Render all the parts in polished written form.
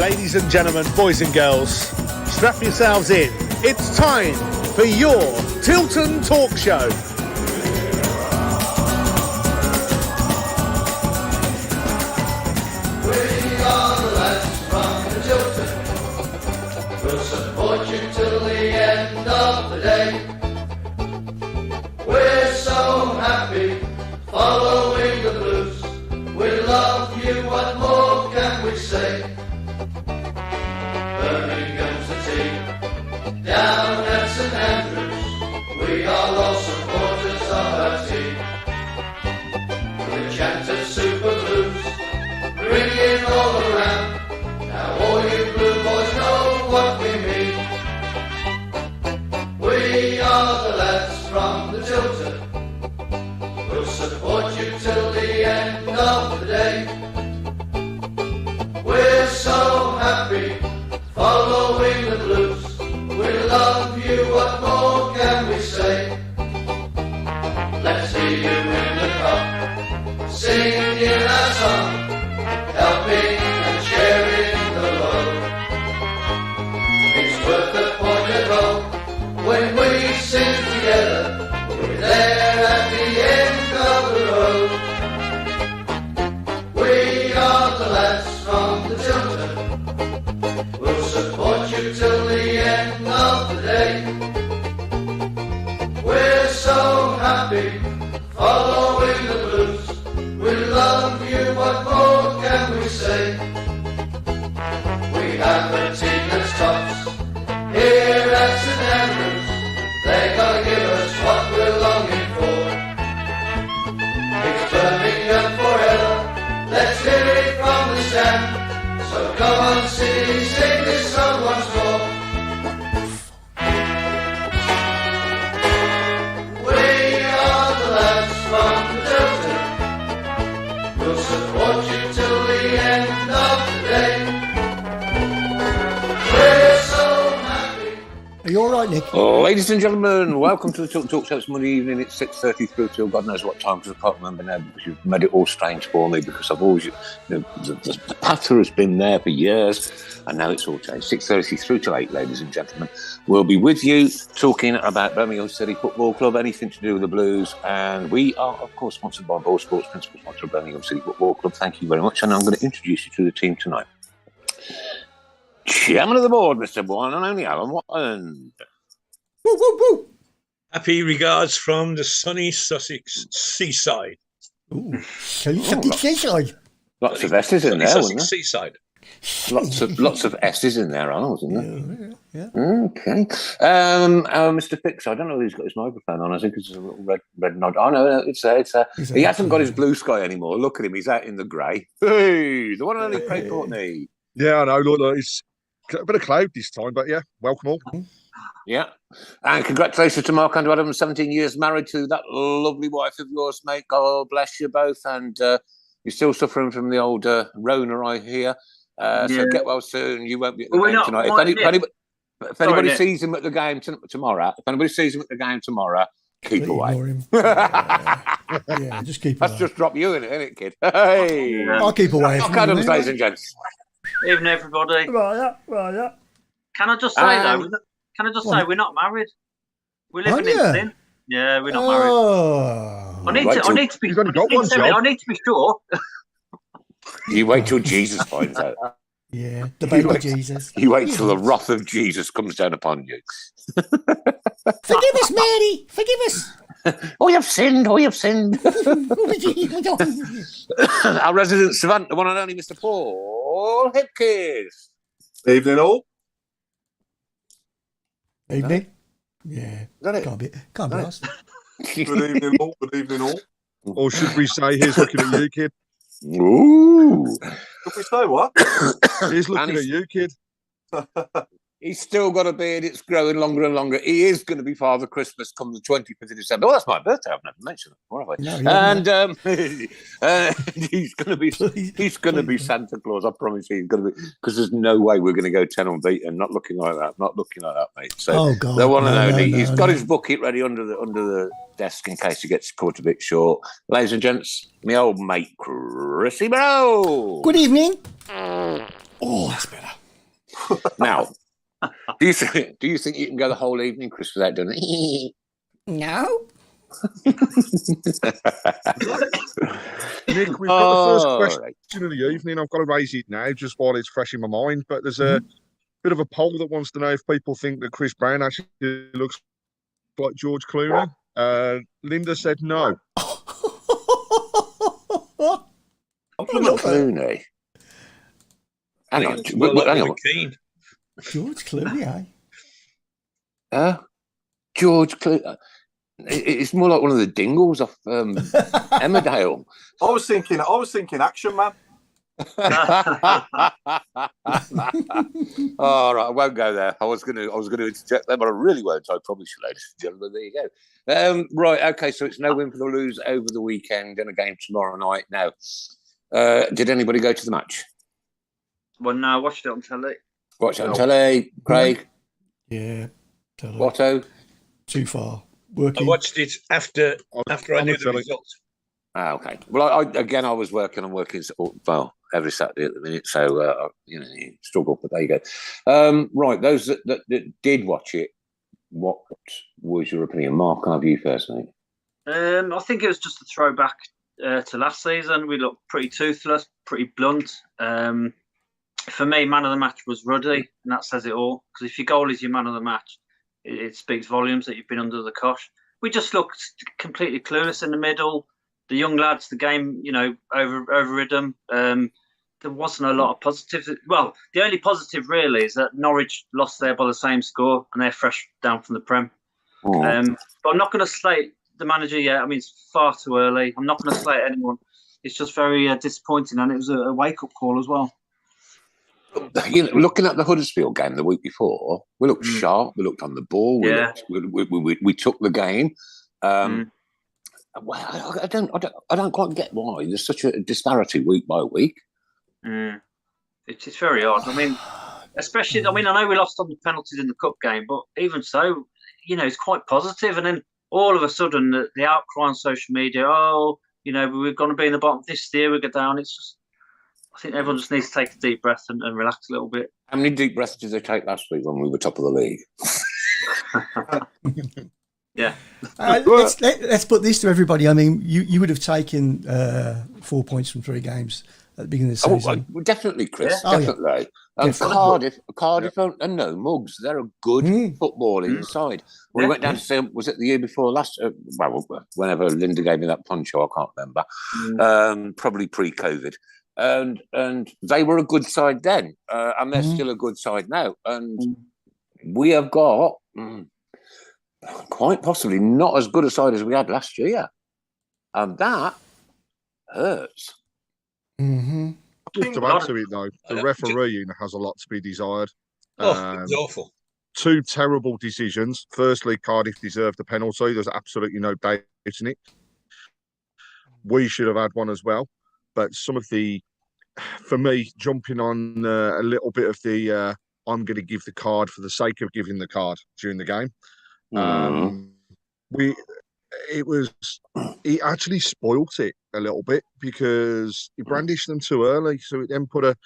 Ladies and gentlemen, boys and girls, strap yourselves in. It's time for your Tilton Talk Show. We are the lads from the Tilton. We'll support you till the end of the day. We're so happy following the blues. We love you, what more can we say? Birmingham's the team, down at St Andrews. We are all supporters of our team. The chant of Super Blues, ringing all around. Now all you blue boys know what we mean. We are the lads from the Tilton. We'll support you till the end of the day. We're so happy following the blues. We love you, what more can we say? Let's see you in the cup, singing our song, helping and sharing the load. It's worth the point of goal when we sing together. We're there at the end of the road. We are the lads from the Tilton. We'll support you till the end of the day. We're so happy following the blues. We love you, what more can we say? We have a team that's tops here at St Andrews. They're gonna give us what we're longing for. It's Birmingham forever, let's hear it from the stand. So come on city, sing this song once more. We are the lads from the Tilton. We'll support you till the end of the day. We're so happy. Are you all right, Nick? Ladies and gentlemen, welcome to the Tilton Talk Show. It's Monday evening. It's 6:30 through till God knows what time, because I can't remember now, because you've made it all strange for me, because I've always, the patter has been there for years, and now it's all changed. 6:30 through till 8, ladies and gentlemen. We'll be with you talking about Birmingham City Football Club, anything to do with the Blues, and we are, of course, sponsored by Boylesports, principal sponsor of Birmingham City Football Club. Thank you very much, and I'm going to introduce you to the team tonight. Chairman of the board, Mr. One and only Alan Watton. Woo, woo, woo. Happy regards from the sunny Sussex seaside. Ooh, seaside. Lots of S's in there, wasn't Sussex there? seaside. Lots of S's in there, Alan, wasn't there? Yeah. Okay. Mr. Fix, I don't know if he's got his microphone on. I think it's a little red nod. Oh, no, it's there. He hasn't got his blue sky anymore. Look at him. He's out in the grey. Hey, the one and only Craig Courtney. Yeah, I know. Look, it's a bit of cloud this time, but yeah, welcome all. Yeah. And congratulations to Mark Andrew Adams, 17 years married to that lovely wife of yours, mate. God bless you both. And you're still suffering from the old Rona, I hear. So get well soon. You won't be at the game tonight. If anybody sees him at the game tomorrow, keep away. Yeah, just keep away. That's just drop you in it, isn't it, kid? Hey. I'll keep away. Mark Adams, ladies and gents. Evening, everybody. Right. Can I just say, though, we're not married. We're living in sin. Yeah, we're not married. Oh. I need to be sure. You wait till Jesus finds out. Yeah, the baby Jesus. You wait till the wrath of Jesus comes down upon you. Forgive us, Mary. Forgive us. We have sinned. Our resident savant, the one and only Mr. Paul Hipkiss. Evening all. Evening. Yeah. Is that it? Can't be asked. Good evening all. Or should we say, here's looking at you, kid? Ooh. Should we say what? Here's looking at you, kid. He's still got a beard. It's growing longer and longer. He is going to be Father Christmas come the 25th of December. Oh, that's my birthday. I've never mentioned it. What have I? No, he's going to be Santa Claus. I promise you, he's going to be, because there's no way we're going to go 10 unbeaten. Not looking like that, mate. So the one and only. He's got his bucket ready under the desk in case he gets caught a bit short. Ladies and gents, my old mate Chrissy Bro. Good evening. Oh, that's better. Now, do you think you can go the whole evening, Chris, without doing it? No. Nick, we've got the first Oh, question right. of the evening. I've got to raise it now, just while it's fresh in my mind. But there's a bit of a poll that wants to know if people think that Chris Browne actually looks like George Clooney. Linda said no. George Clooney. Hang on. Hang on. George Clooney, eh? George Clooney. It's more like one of the Dingles off Emmerdale. I was thinking Action Man. All right, I won't go there. I was going to interject there, but I really won't. I probably should, ladies and gentlemen. There you go. Right, okay. So it's no win for the lose over the weekend and a game tomorrow night. Now, did anybody go to the match? Well, no, I watched it on telly. Watch it on telly, Craig. Yeah, totally. Watto. Too far. I Working. watched it after I knew the results. Ah, okay. Well, I was working. I'm working every Saturday at the minute, so you struggle. But there you go. Right, those that did watch it, what was your opinion, Mark? I'll have you first, mate. I think it was just a throwback to last season. We looked pretty toothless, pretty blunt. For me, man of the match was Ruddy, and that says it all. Because if your goal is your man of the match, it speaks volumes that you've been under the cosh. We just looked completely clueless in the middle. The young lads, the game, overrid them. There wasn't a lot of positives. Well, the only positive really is that Norwich lost there by the same score, and they're fresh down from the Prem. But I'm not going to slate the manager yet. I mean, it's far too early. I'm not going to slate anyone. It's just very disappointing, and it was a wake-up call as well. Looking at the Huddersfield game the week before, we looked sharp. We looked on the ball. We took the game. Well, I don't quite get why there's such a disparity week by week. It's very odd. I mean, especially. I mean, I know we lost on the penalties in the cup game, but even so, it's quite positive. And then all of a sudden, the outcry on social media. We're going to be in the bottom this year. We go down. It's just. I think everyone just needs to take a deep breath and relax a little bit. How many deep breaths did they take last week when we were top of the league? Yeah. Let's put this to everybody. I mean, you would have taken 4 points from 3 games at the beginning of the season. Definitely, Chris. Yeah. Definitely. Cardiff are no mugs. They're a good footballing side. We went down to see them, was it the year before last? Whenever Linda gave me that poncho, I can't remember. Probably pre-COVID. And they were a good side then, and they're still a good side now. And we have got quite possibly not as good a side as we had last year, and that hurts. Just to add to it, though, the refereeing has a lot to be desired. It's awful. 2 terrible decisions. Firstly, Cardiff deserved a penalty. There's absolutely no doubt in it. We should have had one as well. But some of for me, jumping on a little bit of the I'm going to give the card for the sake of giving the card during the game. He actually spoilt it a little bit because he brandished them too early. So it then put a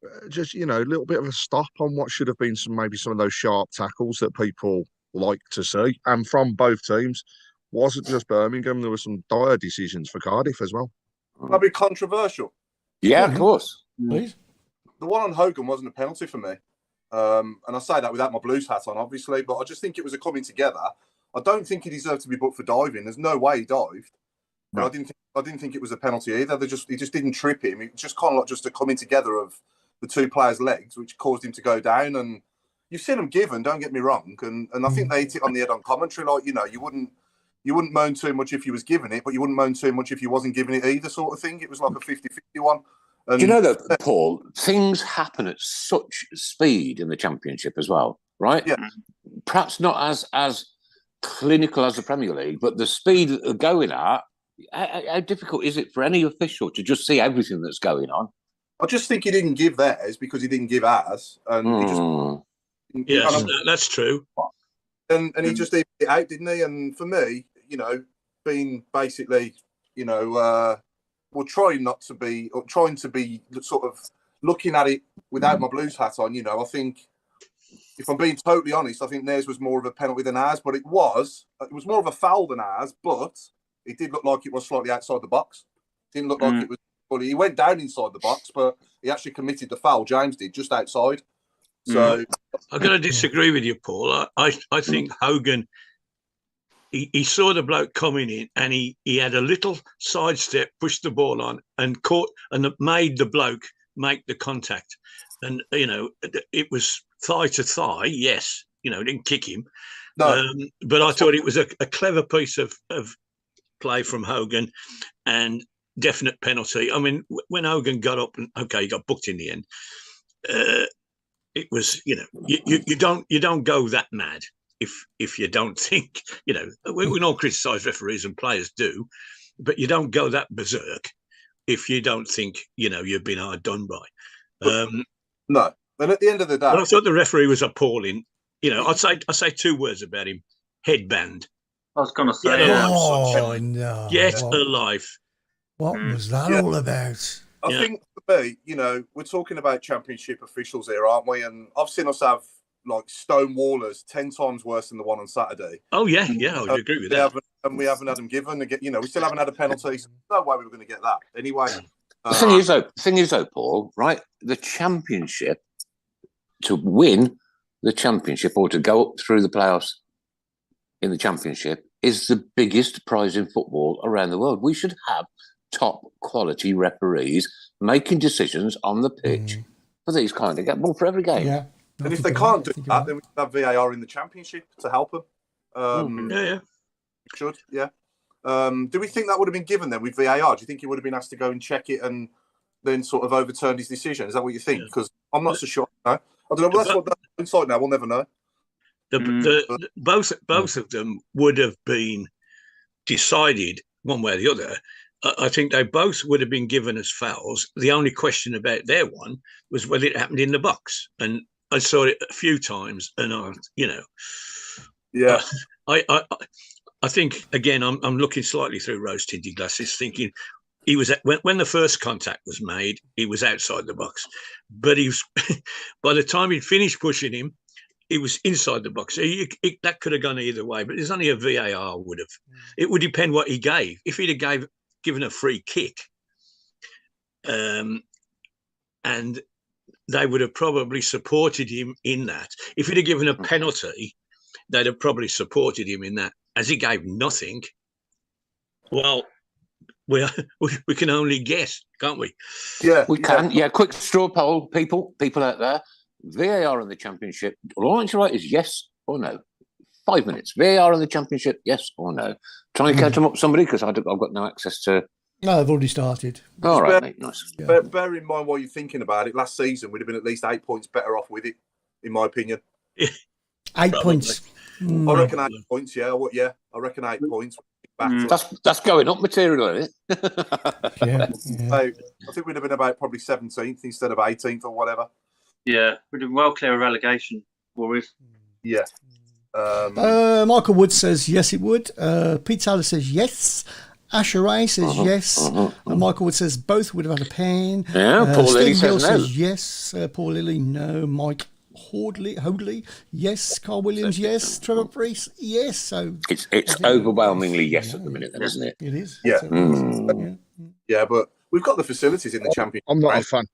little bit of a stop on what should have been some of those sharp tackles that people like to see. And from both teams, wasn't just Birmingham. There were some dire decisions for Cardiff as well. That'd be controversial. Yeah, of course. Please. The one on Hogan wasn't a penalty for me. And I say that without my Blues hat on, obviously, but I just think it was a coming together. I don't think he deserved to be booked for diving. There's no way he dived. But I didn't think it was a penalty either. He just didn't trip him. It just kind of like just a coming together of the 2 players' legs, which caused him to go down. And you've seen them given, don't get me wrong. And I think they hit it on the head on commentary. Like, you wouldn't moan too much if you was giving it, but you wouldn't moan too much if you wasn't giving it either, sort of thing. It was like a 50-50 one. And do you know that, Paul, things happen at such speed in the Championship as well, right? Yeah. Perhaps not as clinical as the Premier League, but the speed that they're going at, how difficult is it for any official to just see everything that's going on? I just think he didn't give theirs because he didn't give ours. And he just... Yes, that's true. And he just evened it out, didn't he? And for me, being basically, trying to be sort of looking at it without my Blues hat on, I think, if I'm being totally honest, I think theirs was more of a penalty than ours, but it was more of a foul than ours, but it did look like it was slightly outside the box. Didn't look like it was. Well, he went down inside the box, but he actually committed the foul. James did just outside. So I'm going to disagree with you, Paul. I think Hogan. He saw the bloke coming in, and he had a little sidestep, pushed the ball on, and caught and made the bloke make the contact. And it was thigh to thigh. Yes, didn't kick him. No, but I thought it was a clever piece of play from Hogan, and definite penalty. I mean, when Hogan got up, and he got booked in the end. It was, you don't go that mad if you don't think, we don't criticise referees and players do, but you don't go that berserk if you don't think you've been hard done by. No, and at the end of the day, I thought the referee was appalling. I'd say two words about him: headband. I was going to say, no. Get alive. What was that all about? I think for me, we're talking about championship officials here, aren't we? And I've seen us have like stonewallers 10 times worse than the one on Saturday. Oh yeah, I would agree with that. And we haven't had them given. We still haven't had a penalty. So no way we were going to get that anyway. The thing is though, Paul, right? The championship, to win the championship or to go up through the playoffs in the championship is the biggest prize in football around the world. We should have top quality referees making decisions on the pitch for these kind of games. Well, for every game. Yeah. And if they can't do that, then we have VAR in the championship to help them. Yeah. We should, yeah. Do we think that would have been given then with VAR? Do you think he would have been asked to go and check it and then sort of overturned his decision? Is that what you think? Because I'm not so sure. No? I don't know. Well, that's what that's inside now. We'll never know. Both of them would have been decided one way or the other. I think they both would have been given as fouls. The only question about their one was whether it happened in the box. And I saw it a few times, and I think again I'm looking slightly through rose-tinted glasses, thinking he was when the first contact was made, he was outside the box, but he was by the time he'd finished pushing him, he was inside the box. So that could have gone either way, but there's only a VAR would have. It would depend what he gave. If he'd have given a free kick, and they would have probably supported him in that. If he'd have given a penalty, they'd have probably supported him in that. As he gave nothing, well, we can only guess, can't we? Yeah, we can. Yeah, quick straw poll, people out there. VAR in the championship. All answer right is yes or no. 5 minutes. VAR in the championship, yes or no. Try and catch them up, somebody, because I've got no access to. No, they've already started. All right, mate. Nice. Yeah. Bear in mind while you're thinking about it, last season we'd have been at least 8 points better off with it, in my opinion. 8 points. I reckon 8 points. Yeah, I reckon 8 points. That's going up material, isn't it? I think we'd have been about probably 17th instead of 18th or whatever. Yeah, we'd have well clear of relegation, worries. Yeah. Michael Wood says yes, it would. Pete Taylor says yes. Asher Ray says yes. And Michael Wood says both would have had a pen. Yeah, Paul Lilly says no. Yes. Paul Lilly, no. Mike Hoadley, yes. Carl Williams, yes. Trevor Priest, yes. So it's overwhelmingly yes at the minute, then, isn't it? It is. Yeah. Yeah, but we've got the facilities in the championship. I'm not a fan.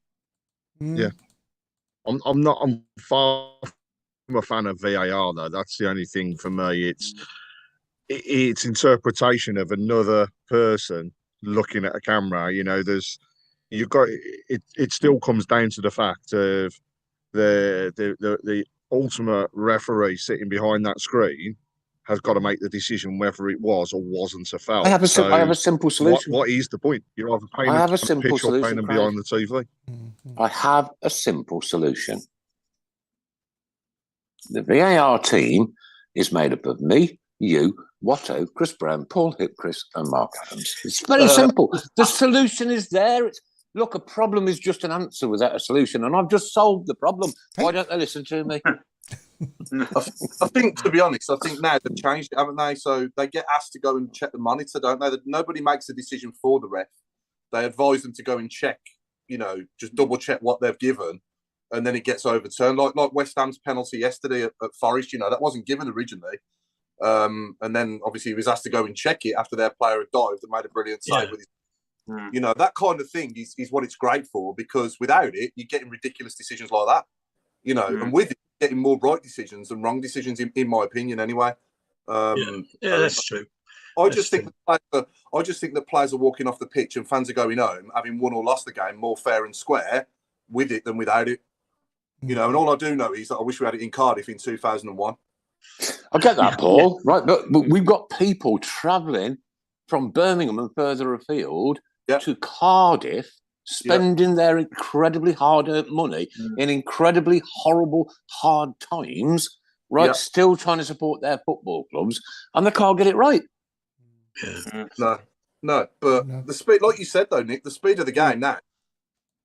Yeah. I'm far from a fan of VAR though. That's the only thing for me. It's interpretation of another person looking at a camera. It still comes down to the fact of the ultimate referee sitting behind that screen has got to make the decision whether it was or wasn't a foul. I have a simple solution. What is the point? You're either paying I have a simple pitch or solution, paying them behind the TV. I have a simple solution. The VAR team is made up of me, you, Watto, Chris Browne, Paul Hipcris, and Mark Adams. It's very simple. The solution is there. Look, a problem is just an answer without a solution, and I've just solved the problem. Why don't they listen to me? I think, to be honest, now they've changed it, haven't they? So they get asked to go and check the monitor, don't they? Nobody makes a decision for the ref. They advise them to go and check just double check what they've given, and then it gets overturned. Like West Ham's penalty yesterday at Forest, that wasn't given originally. And then obviously he was asked to go and check it after their player had dived and made a brilliant save with his. That kind of thing is what it's great for, because without it, you're getting ridiculous decisions like that. And with it, you're getting more right decisions than wrong decisions, in my opinion, anyway. That's true. I just think that players are walking off the pitch and fans are going home, having won or lost the game more fair and square with it than without it. And all I do know is that I wish we had it in Cardiff in 2001. I get that, Paul. Right, but we've got people travelling from Birmingham and further afield to Cardiff, spending their incredibly hard-earned money in incredibly horrible, hard times, right? Still trying to support their football clubs, and they can't get it right. No. But the speed, like you said, though, Nick, the speed of the game now,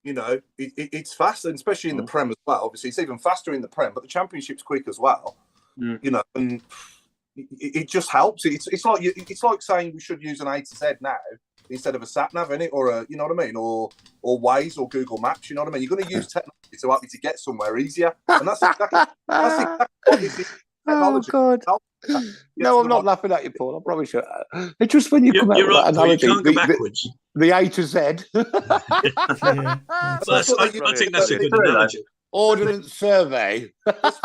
it's fast, and especially in the Prem as well. Obviously, it's even faster in the Prem, but the Championship's quick as well. And it just helps. It's like saying we should use an A to Z now instead of a sat nav, innit? Or you know what I mean, or Waze or Google Maps. You know what I mean? You're going to use technology to help you to get somewhere easier, and that's exactly what it is. Oh God! No, I'm not laughing at you, Paul. I promise you. It's just when you come out with that analogy, you can't go backwards. The A to Z. I think that's a good analogy. Ordnance survey. That's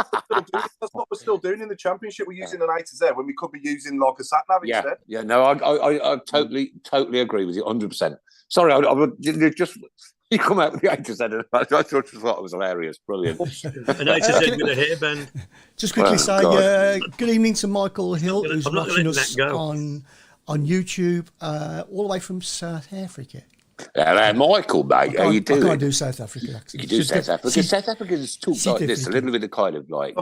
what we're still doing in the Championship. We're using an A to Z when we could be using like a sat nav instead. Yeah, no, I totally agree with you, 100%. Sorry, I just you come out with the A to Z, and I thought it was hilarious, brilliant. An A to Z with a hairband. Just quickly say good evening to Michael Hill, who's watching us on YouTube, all the way from South Africa. Hello, Michael, mate. How you doing? I can't do South Africa accent. You can do South Africa. South Africans talk like this, a little bit of kind of like,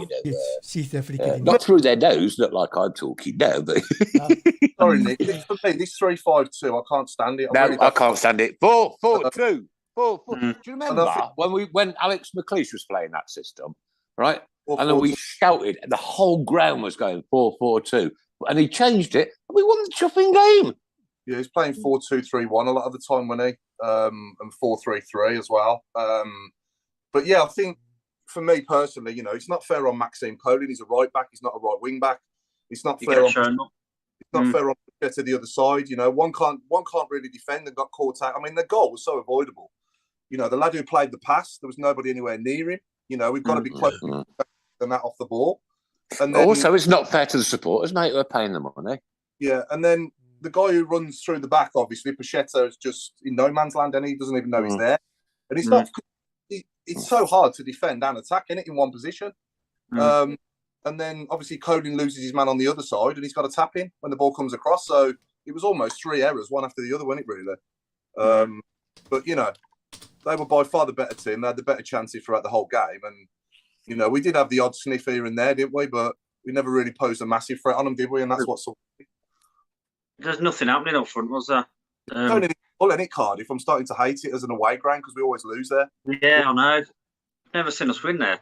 South Africa. Not through their nose, not like I'm talking now, but... Sorry, Nick. For me, this 3-5-2, I can't stand it. I can't stand it. 4-4-2. 4-4. Do you remember when Alex McLeish was playing that system, right? And then we shouted, and the whole ground was going 4-4-2. And he changed it, and we won the chuffing game. Yeah, he's playing 4-2-3-1 a lot of the time, when he and 4-3-3 as well. But yeah, I think for me personally, it's not fair on Maxime Poland. He's a right back. He's not a right wing back. It's not fair on. It's not fair on to the other side. One can't really defend and got caught out. I mean, the goal was so avoidable. The lad who played the pass, there was nobody anywhere near him. We've got to be closer than that off the ball. And then, also, it's not fair to the supporters, mate, who are paying the money. Yeah, and then the guy who runs through the back, obviously, Pacheta, is just in no man's land, and he doesn't even know he's there. And it's not. It's so hard to defend and attack in one position. And then obviously Colin loses his man on the other side, and he's got to tap in when the ball comes across. So it was almost 3 errors, one after the other, wasn't it? Really. But they were by far the better team. They had the better chances throughout the whole game, and we did have the odd sniff here and there, didn't we? But we never really posed a massive threat on them, did we? And that's what's. There's nothing happening up front, was there? Any Cardiff, I'm starting to hate it as an away ground because we always lose there. Yeah, I know. Never seen us win there.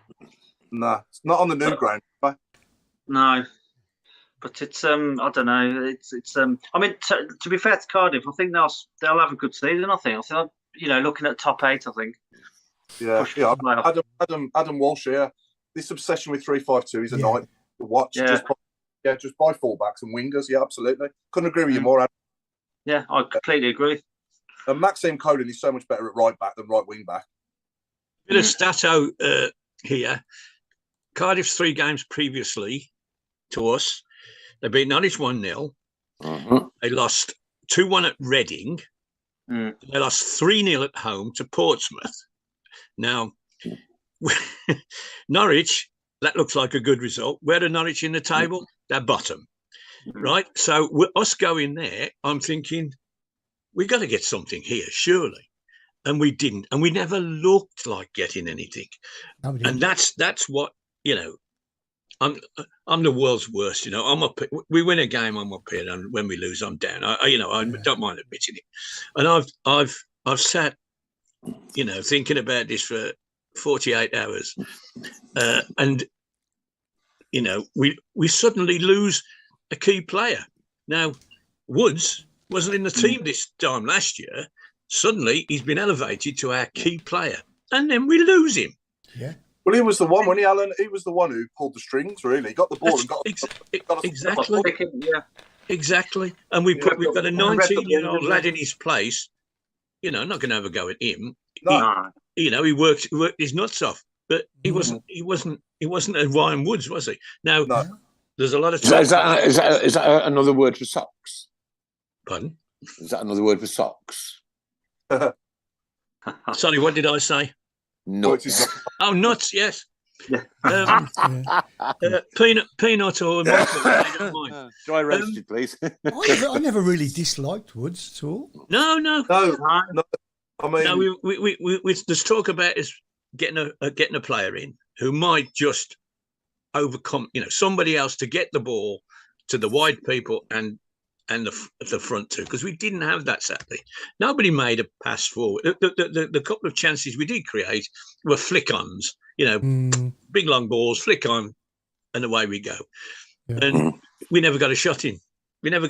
Nah, it's not on the new ground. Right? No, but it's I don't know. It's I mean, to be fair to Cardiff, I think they'll have a good season. I think looking at top 8, I think. Yeah. Adam Walsh here. This obsession with 3-5-2 is a night to watch. Yeah. Just buy fullbacks and wingers. Yeah, absolutely. Couldn't agree with you more, Adam. Yeah, I completely agree. And Maxime Colin is so much better at right back than right wing back. Bit of stat out here. Cardiff's 3 games previously to us, they beat Norwich 1-0. They lost 2-1 at Reading. They lost 3-0 at home to Portsmouth. Now, Norwich, that looks like a good result. Where are Norwich in the table? They're bottom. Right? So us going there, I'm thinking, we got to get something here, surely. And we didn't. And we never looked like getting anything. And that's what, I'm the world's worst, I'm up. We win a game, I'm up here, and when we lose, I'm down. I don't mind admitting it. And I've sat, thinking about this for 48 hours. And we suddenly lose a key player. Now, Woods wasn't in the team this time last year, suddenly he's been elevated to our key player, and then we lose him. Yeah. Well, he was the one, wasn't he, Alan? He was the one who pulled the strings, really. He got the ball and got Exactly. Yeah. Exactly. And we've got a 19-year-old lad in his place. You know, not going to have a go at him. No. He worked his nuts off, but he wasn't a Ryan Woods, was he? Now, there's a lot of Is that another word for socks? Pardon? Is that another word for socks? Sorry, what did I say? Nuts. Oh, nuts, yes. Yeah. Peanut or I don't mind. Dry roasted, please. I never really disliked Woods at all. No. I mean, we there's talk about is getting a player in who might just overcome, somebody else to get the ball to the wide people and the front two, because we didn't have that Saturday. Nobody made a pass forward. The couple of chances we did create were flick-ons, big long balls, flick on, and away we go. Yeah. And we never got a shot in. They were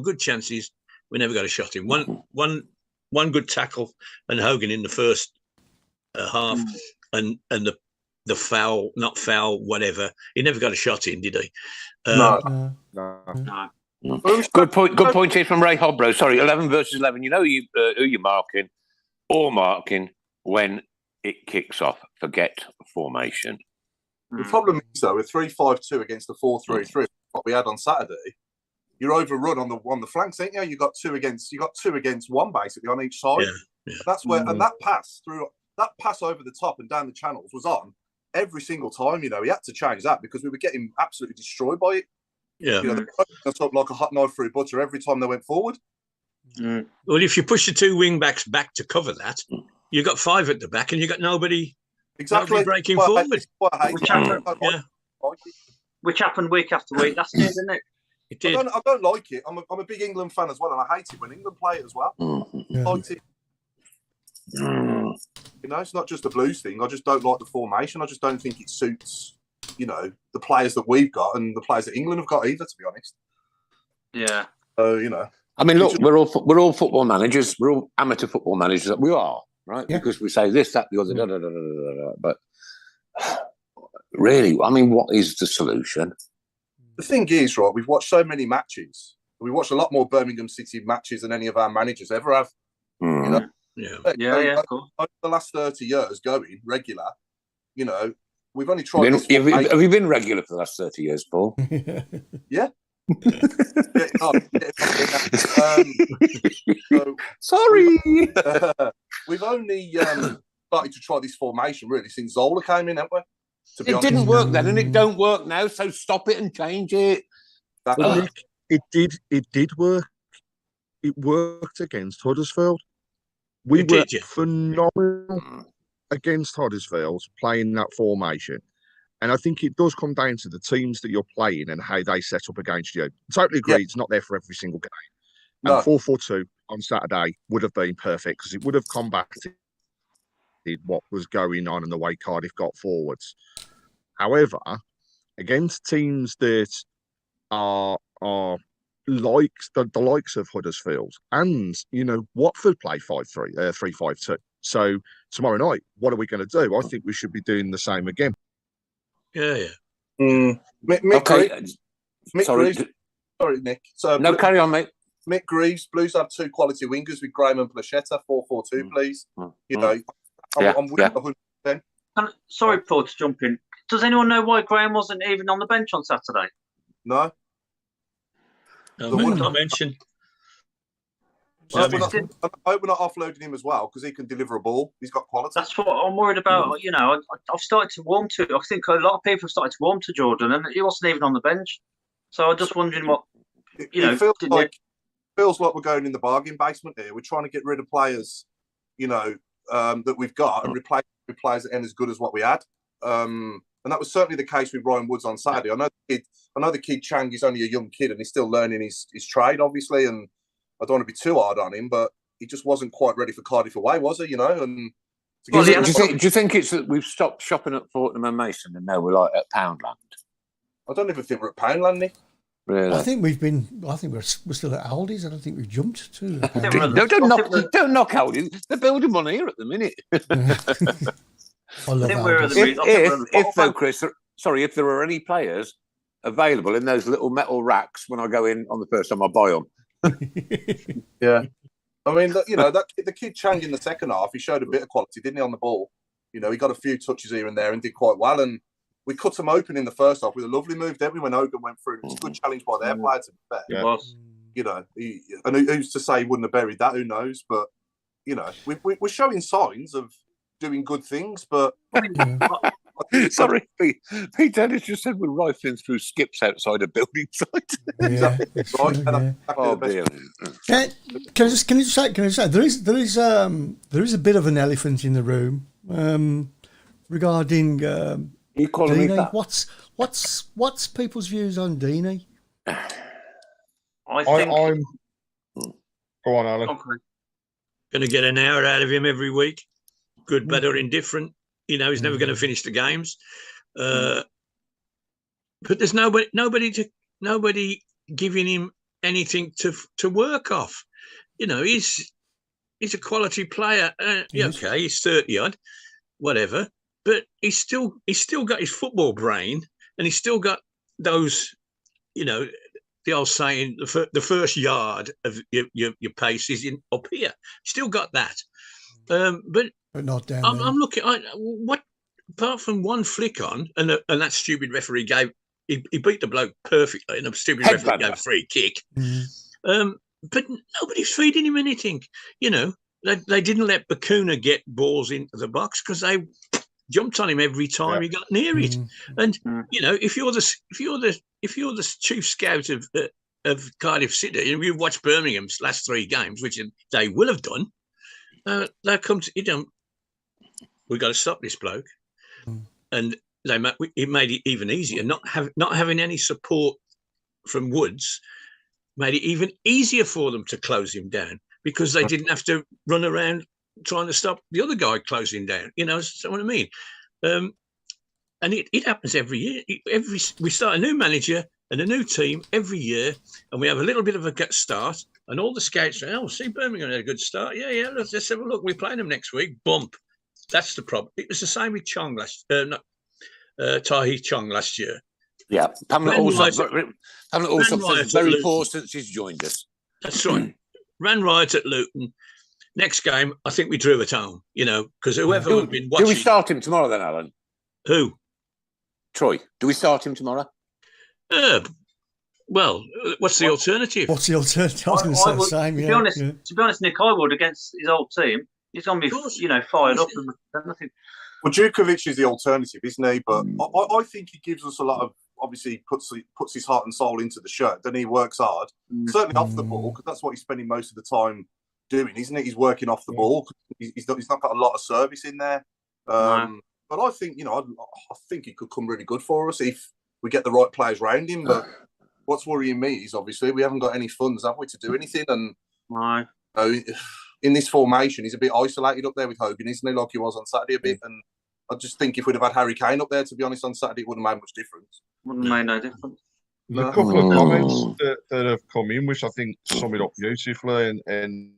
good chances. We never got a shot in. One good tackle and Hogan in the first half, and the foul, not foul, whatever. He never got a shot in, did he? No. Good point here from Ray Hobro. Sorry, 11 versus 11. You know who you're marking or marking when it kicks off. Forget formation. The problem is, though, with 3-5-2 against the 4-3-3, what we had on Saturday, you're overrun on the flanks, ain't you? You got two against one basically on each side. Yeah. That's where and that pass over the top and down the channels was on every single time. He had to change that because we were getting absolutely destroyed by it. Yeah. They cut up like a hot knife through butter every time they went forward. Well, if you push the two wing backs back to cover that, you got five at the back and you got nobody breaking forward. Which happened week after week. That's it, isn't it? It did. I don't like it. I'm a big England fan as well, and I hate it when England play it as well. Yeah. I like it. It's not just a Blues thing. I just don't like the formation. I just don't think it suits, the players that we've got and the players that England have got either, to be honest. Yeah. I mean, look, we're all football managers. We're all amateur football managers. We are, right? Yeah. Because we say this, that, the other, but really, I mean, what is the solution? The thing is, right, we've watched so many matches. We watched a lot more Birmingham City matches than any of our managers ever have. Yeah. Over the last 30 years going regular, we've only tried. Have you been regular for the last 30 years, Paul? Yeah. Sorry. We've only started to try this formation really since Zola came in, haven't we? It didn't work then, and it don't work now. So stop it and change it. Nick, it did work. It worked against Huddersfield. We were phenomenal against Huddersfield playing that formation. And I think it does come down to the teams that you're playing and how they set up against you. Totally agree. Yeah. It's not there for every single game. And 4-4-2 on Saturday would have been perfect because it would have combated what was going on and the way Cardiff got forwards. However, against teams that are like the likes of Huddersfield and, Watford play 3-5-2. So tomorrow night, what are we going to do? I think we should be doing the same again. Yeah. Sorry, Nick. No, carry on, mate. Mick Greaves, Blues have two quality wingers with Graham and Plachetta, 4-4-2, please. I'm with 100%. Sorry, Paul, to jump in. Does anyone know why Graham wasn't even on the bench on Saturday? No. I mentioned. I hope we're not offloading him as well because he can deliver a ball. He's got quality. That's what I'm worried about. I've started to warm to. I think a lot of people have started to warm to Jordan, and he wasn't even on the bench. So I'm just wondering what feels like we're going in the bargain basement here. We're trying to get rid of players, that we've got and replace with players that ain't as good as what we had. And that was certainly the case with Ryan Woods on Saturday. I know the kid Chang is only a young kid and he's still learning his trade, obviously, and I don't want to be too hard on him, but he just wasn't quite ready for Cardiff away, was he? And do you think it's that we've stopped shopping at Fortnum and Mason and now we're like at Poundland? I don't even think we're at Poundland, Nick. Really? I think we're still at Aldi's. I don't think we've jumped to. Don't knock out. They're building one here at the minute. I love Chris, if there are any players available in those little metal racks when I go in on the first time I buy them. Yeah. I mean, the kid Chang in the second half, he showed a bit of quality, didn't he, on the ball? He got a few touches here and there and did quite well. And we cut him open in the first half with a lovely move, didn't we, when Hogan went through. It was a good challenge by their player, to be fair. It was. And who's to say he wouldn't have buried that? Who knows? But, we're showing signs of doing good things, but... Sorry, Pete Dennis just said we're rifling through skips outside a building site. Oh dear. Can I just say there is a bit of an elephant in the room regarding you calling me Deeney. that? What's people's views on Deeney? I think I'm. Go on, Alan. Okay. Going to get an hour out of him every week. Good, bad, or indifferent. He's never going to finish the games. But there's nobody giving him anything to work off. He's a quality player. Okay, he's 30 odd, whatever. But he's still got his football brain, and he's still got those, the old saying, the first yard of your pace is up here. Still got that. But not down there. I'm looking. What apart from one flick on, and that stupid referee he beat the bloke perfectly, and the stupid referee gave a free kick. But nobody's feeding him anything. They didn't let Bakuna get balls into the box because they jumped on him every time he got near it. And if you're the chief scout of Cardiff City, you've watched Birmingham's last 3 games, which they will have done. They come to we've got to stop this bloke, and it made it even easier. Not having any support from Woods made it even easier for them to close him down because they didn't have to run around trying to stop the other guy closing down. So what I mean. And it happens every year. We start a new manager and a new team every year, and we have a little bit of a gut start. And all the scouts say, see, Birmingham had a good start. Yeah, let's have a look. We're playing them next week. Bump. That's the problem. It was the same with Chong Tahi Chong last year. Yeah, Pamela Allsop very poor since he's joined us. That's right. Ran riot at Luton. Next game, I think we drew at home, because whoever had been watching... Do we start him tomorrow then, Alan? Who? Troy. Do we start him tomorrow? Well, what's the alternative? What's the alternative? I was going to say the same. To be honest, Nick, I would against his old team. He's going to be, fired up. Well, Djukovic is the alternative, isn't he? But I think he gives us a lot of. Obviously, puts his heart and soul into the shirt. Then he works hard, certainly off the ball, because that's what he's spending most of the time doing, isn't it? He's working off the ball. He's not got a lot of service in there. But I think I think he could come really good for us if we get the right players around him. But what's worrying me is obviously we haven't got any funds, have we, to do anything? And in this formation, he's a bit isolated up there with Hogan, isn't he? Like he was on Saturday a bit. And I just think if we'd have had Harry Kane up there, to be honest, on Saturday, it wouldn't have made much difference. Wouldn't have made no difference. There's a couple of comments that have come in, which I think sum it up beautifully. And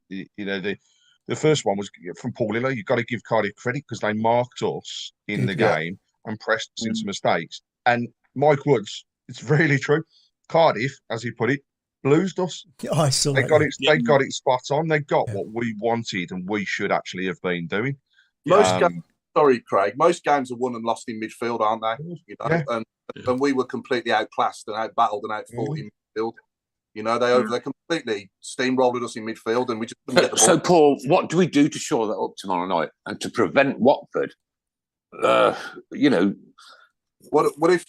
the first one was from Paul Lillo. You've got to give Cardiff credit because they marked us in the game and pressed us into mistakes. And Mike Woods, it's really true. Cardiff, as he put it, bluesed us. I saw they got it spot on. They got what we wanted and we should actually have been doing. Sorry, Craig. Most games are won and lost in midfield, aren't they? And we were completely outclassed and outbattled and outfought in midfield. They completely steamrolled us in midfield, and we just couldn't get the ball. So, Paul, what do we do to shore that up tomorrow night and to prevent Watford? What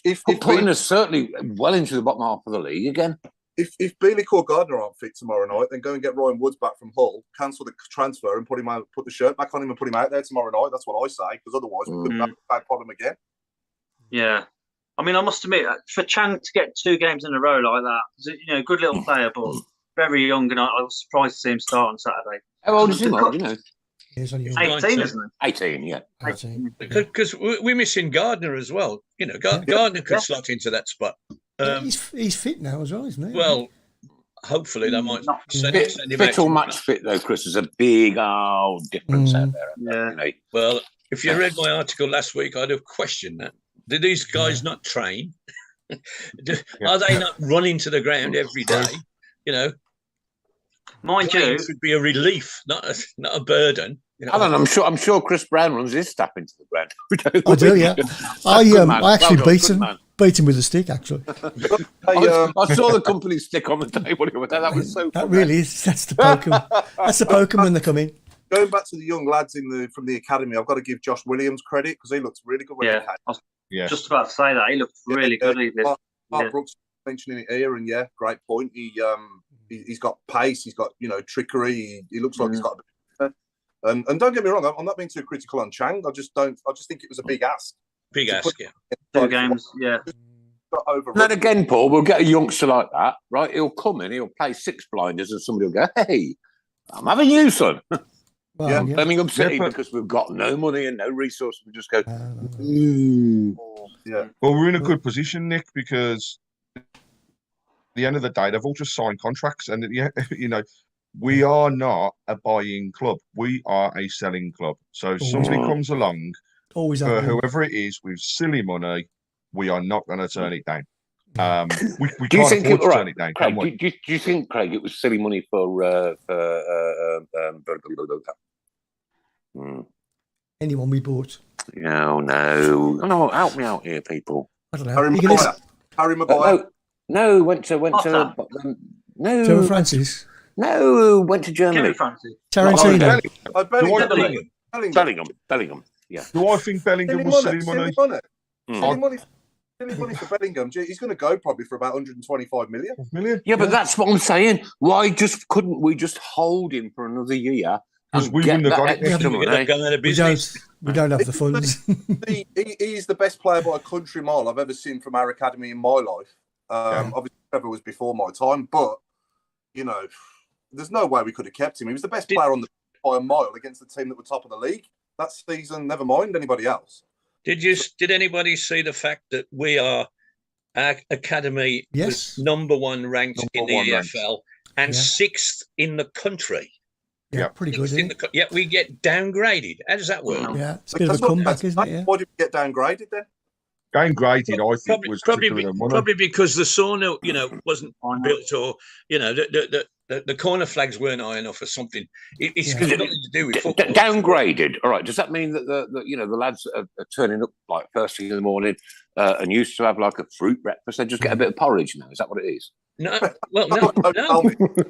if putting us certainly well into the bottom half of the league again? If Bailey Gardner aren't fit tomorrow night, then go and get Ryan Woods back from Hull, cancel the transfer, and put the shirt back on him and put him out there tomorrow night. That's what I say, because otherwise we couldn't have a bad problem again. Yeah. I mean, I must admit, for Chang to get 2 games in a row like that, good little player, but very young, and I was surprised to see him start on Saturday. How old is he, Mark? He's 18, isn't he? 18, yeah. 18. Because we're missing Gardner as well. Gardner could slot into that spot. He's fit now as well, isn't he? Well, hopefully they might send him Fit out. or match fit, though, Chris, there's a big old difference out there. Yeah. You know? Well, if you read my article last week, I'd have questioned that. Do these guys not train? Are they not running to the ground every day? You know, mind you, it should be a relief, not a burden. You know? Alan, I'm sure Chris Browne runs his staff into the ground. I do, yeah. I actually beat him with a stick. Actually, I saw the company stick on the table. That was so. That really is. That's the Pokemon. That's the Pokemon when they come in. Going back to the young lads from the academy, I've got to give Josh Williams credit because he looked really good when he came. I was just about to say that. He looked really good. Mark Brooks mentioning it here, and great point. He's got pace. He's got trickery. He looks like he's got. And don't get me wrong, I'm not being too critical on Chang. I just think it was a big ask. Big ask, yeah. 2 games, yeah. Then again, Paul, we'll get a youngster like that, right? He'll come in, he'll play 6 blinders, and somebody will go, "Hey, I'm having you, son." Well, Birmingham City, because we've got no money and no resources. We just go, yeah. Well, we're in a good position, Nick, because at the end of the day, they've all just signed contracts, and we are not a buying club. We are a selling club. So if somebody comes along, for whoever it is, with silly money, we are not going to turn it down. We can't afford to turn it down. Craig, do you think, Craig, it was silly money for anyone we bought? No, help me out here, people. I don't know. Harry Maguire. No, went to no. Trevor Francis. No, went to Germany. Tarantino. Bellingham. Yeah. Do I think Bellingham was silly money? Silly money for Bellingham. He's going to go probably for about 125 million. Yeah, but that's what I'm saying. Why couldn't we just hold him for another year? Because we wouldn't have got it. We don't have the funds. He's the best player by a country mile I've ever seen from our academy in my life. Obviously, Trevor was before my time, but there's no way we could have kept him. He was the best player on the by a mile against the team that were top of the league that season. Never mind anybody else. Did anybody see the fact that our academy was number 1 ranked in the EFL and 6th in the country? Yeah, pretty good. We get downgraded. How does that work? Yeah, it's a bit of a comeback, isn't it? Yeah. Why did we get downgraded then? Downgraded, I think, was probably because the sauna, wasn't built, or the corner flags weren't high enough, or something. It's got nothing to do with football. Downgraded. All right. Does that mean that the lads are turning up like first thing in the morning and used to have like a fruit breakfast? They just get a bit of porridge now. Is that what it is? No.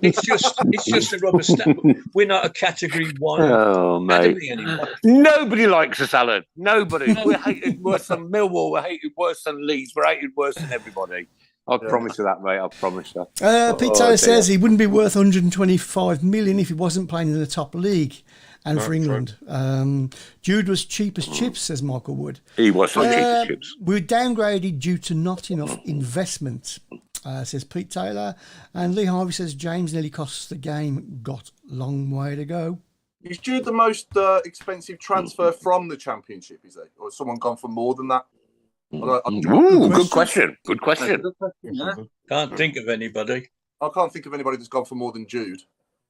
It's just a rubber stamp. We're not a Category 1 academy anymore. Nobody likes us, Alan. Nobody. We're hated worse than Millwall. We're hated worse than Leeds. We're hated worse than everybody. I promise you that, mate. I promise you. Pete Taylor says he wouldn't be worth 125 million if he wasn't playing in the top league and for England. Jude was cheap as chips, says Michael Wood. He was cheap as chips. We're downgraded due to not enough investment, says Pete Taylor. And Lee Harvey says James nearly costs the game. Got long way to go. Is Jude the most expensive transfer from the Championship, is he? Or has someone gone for more than that? Good question. Yeah. Can't think of anybody. I can't think of anybody that's gone for more than Jude.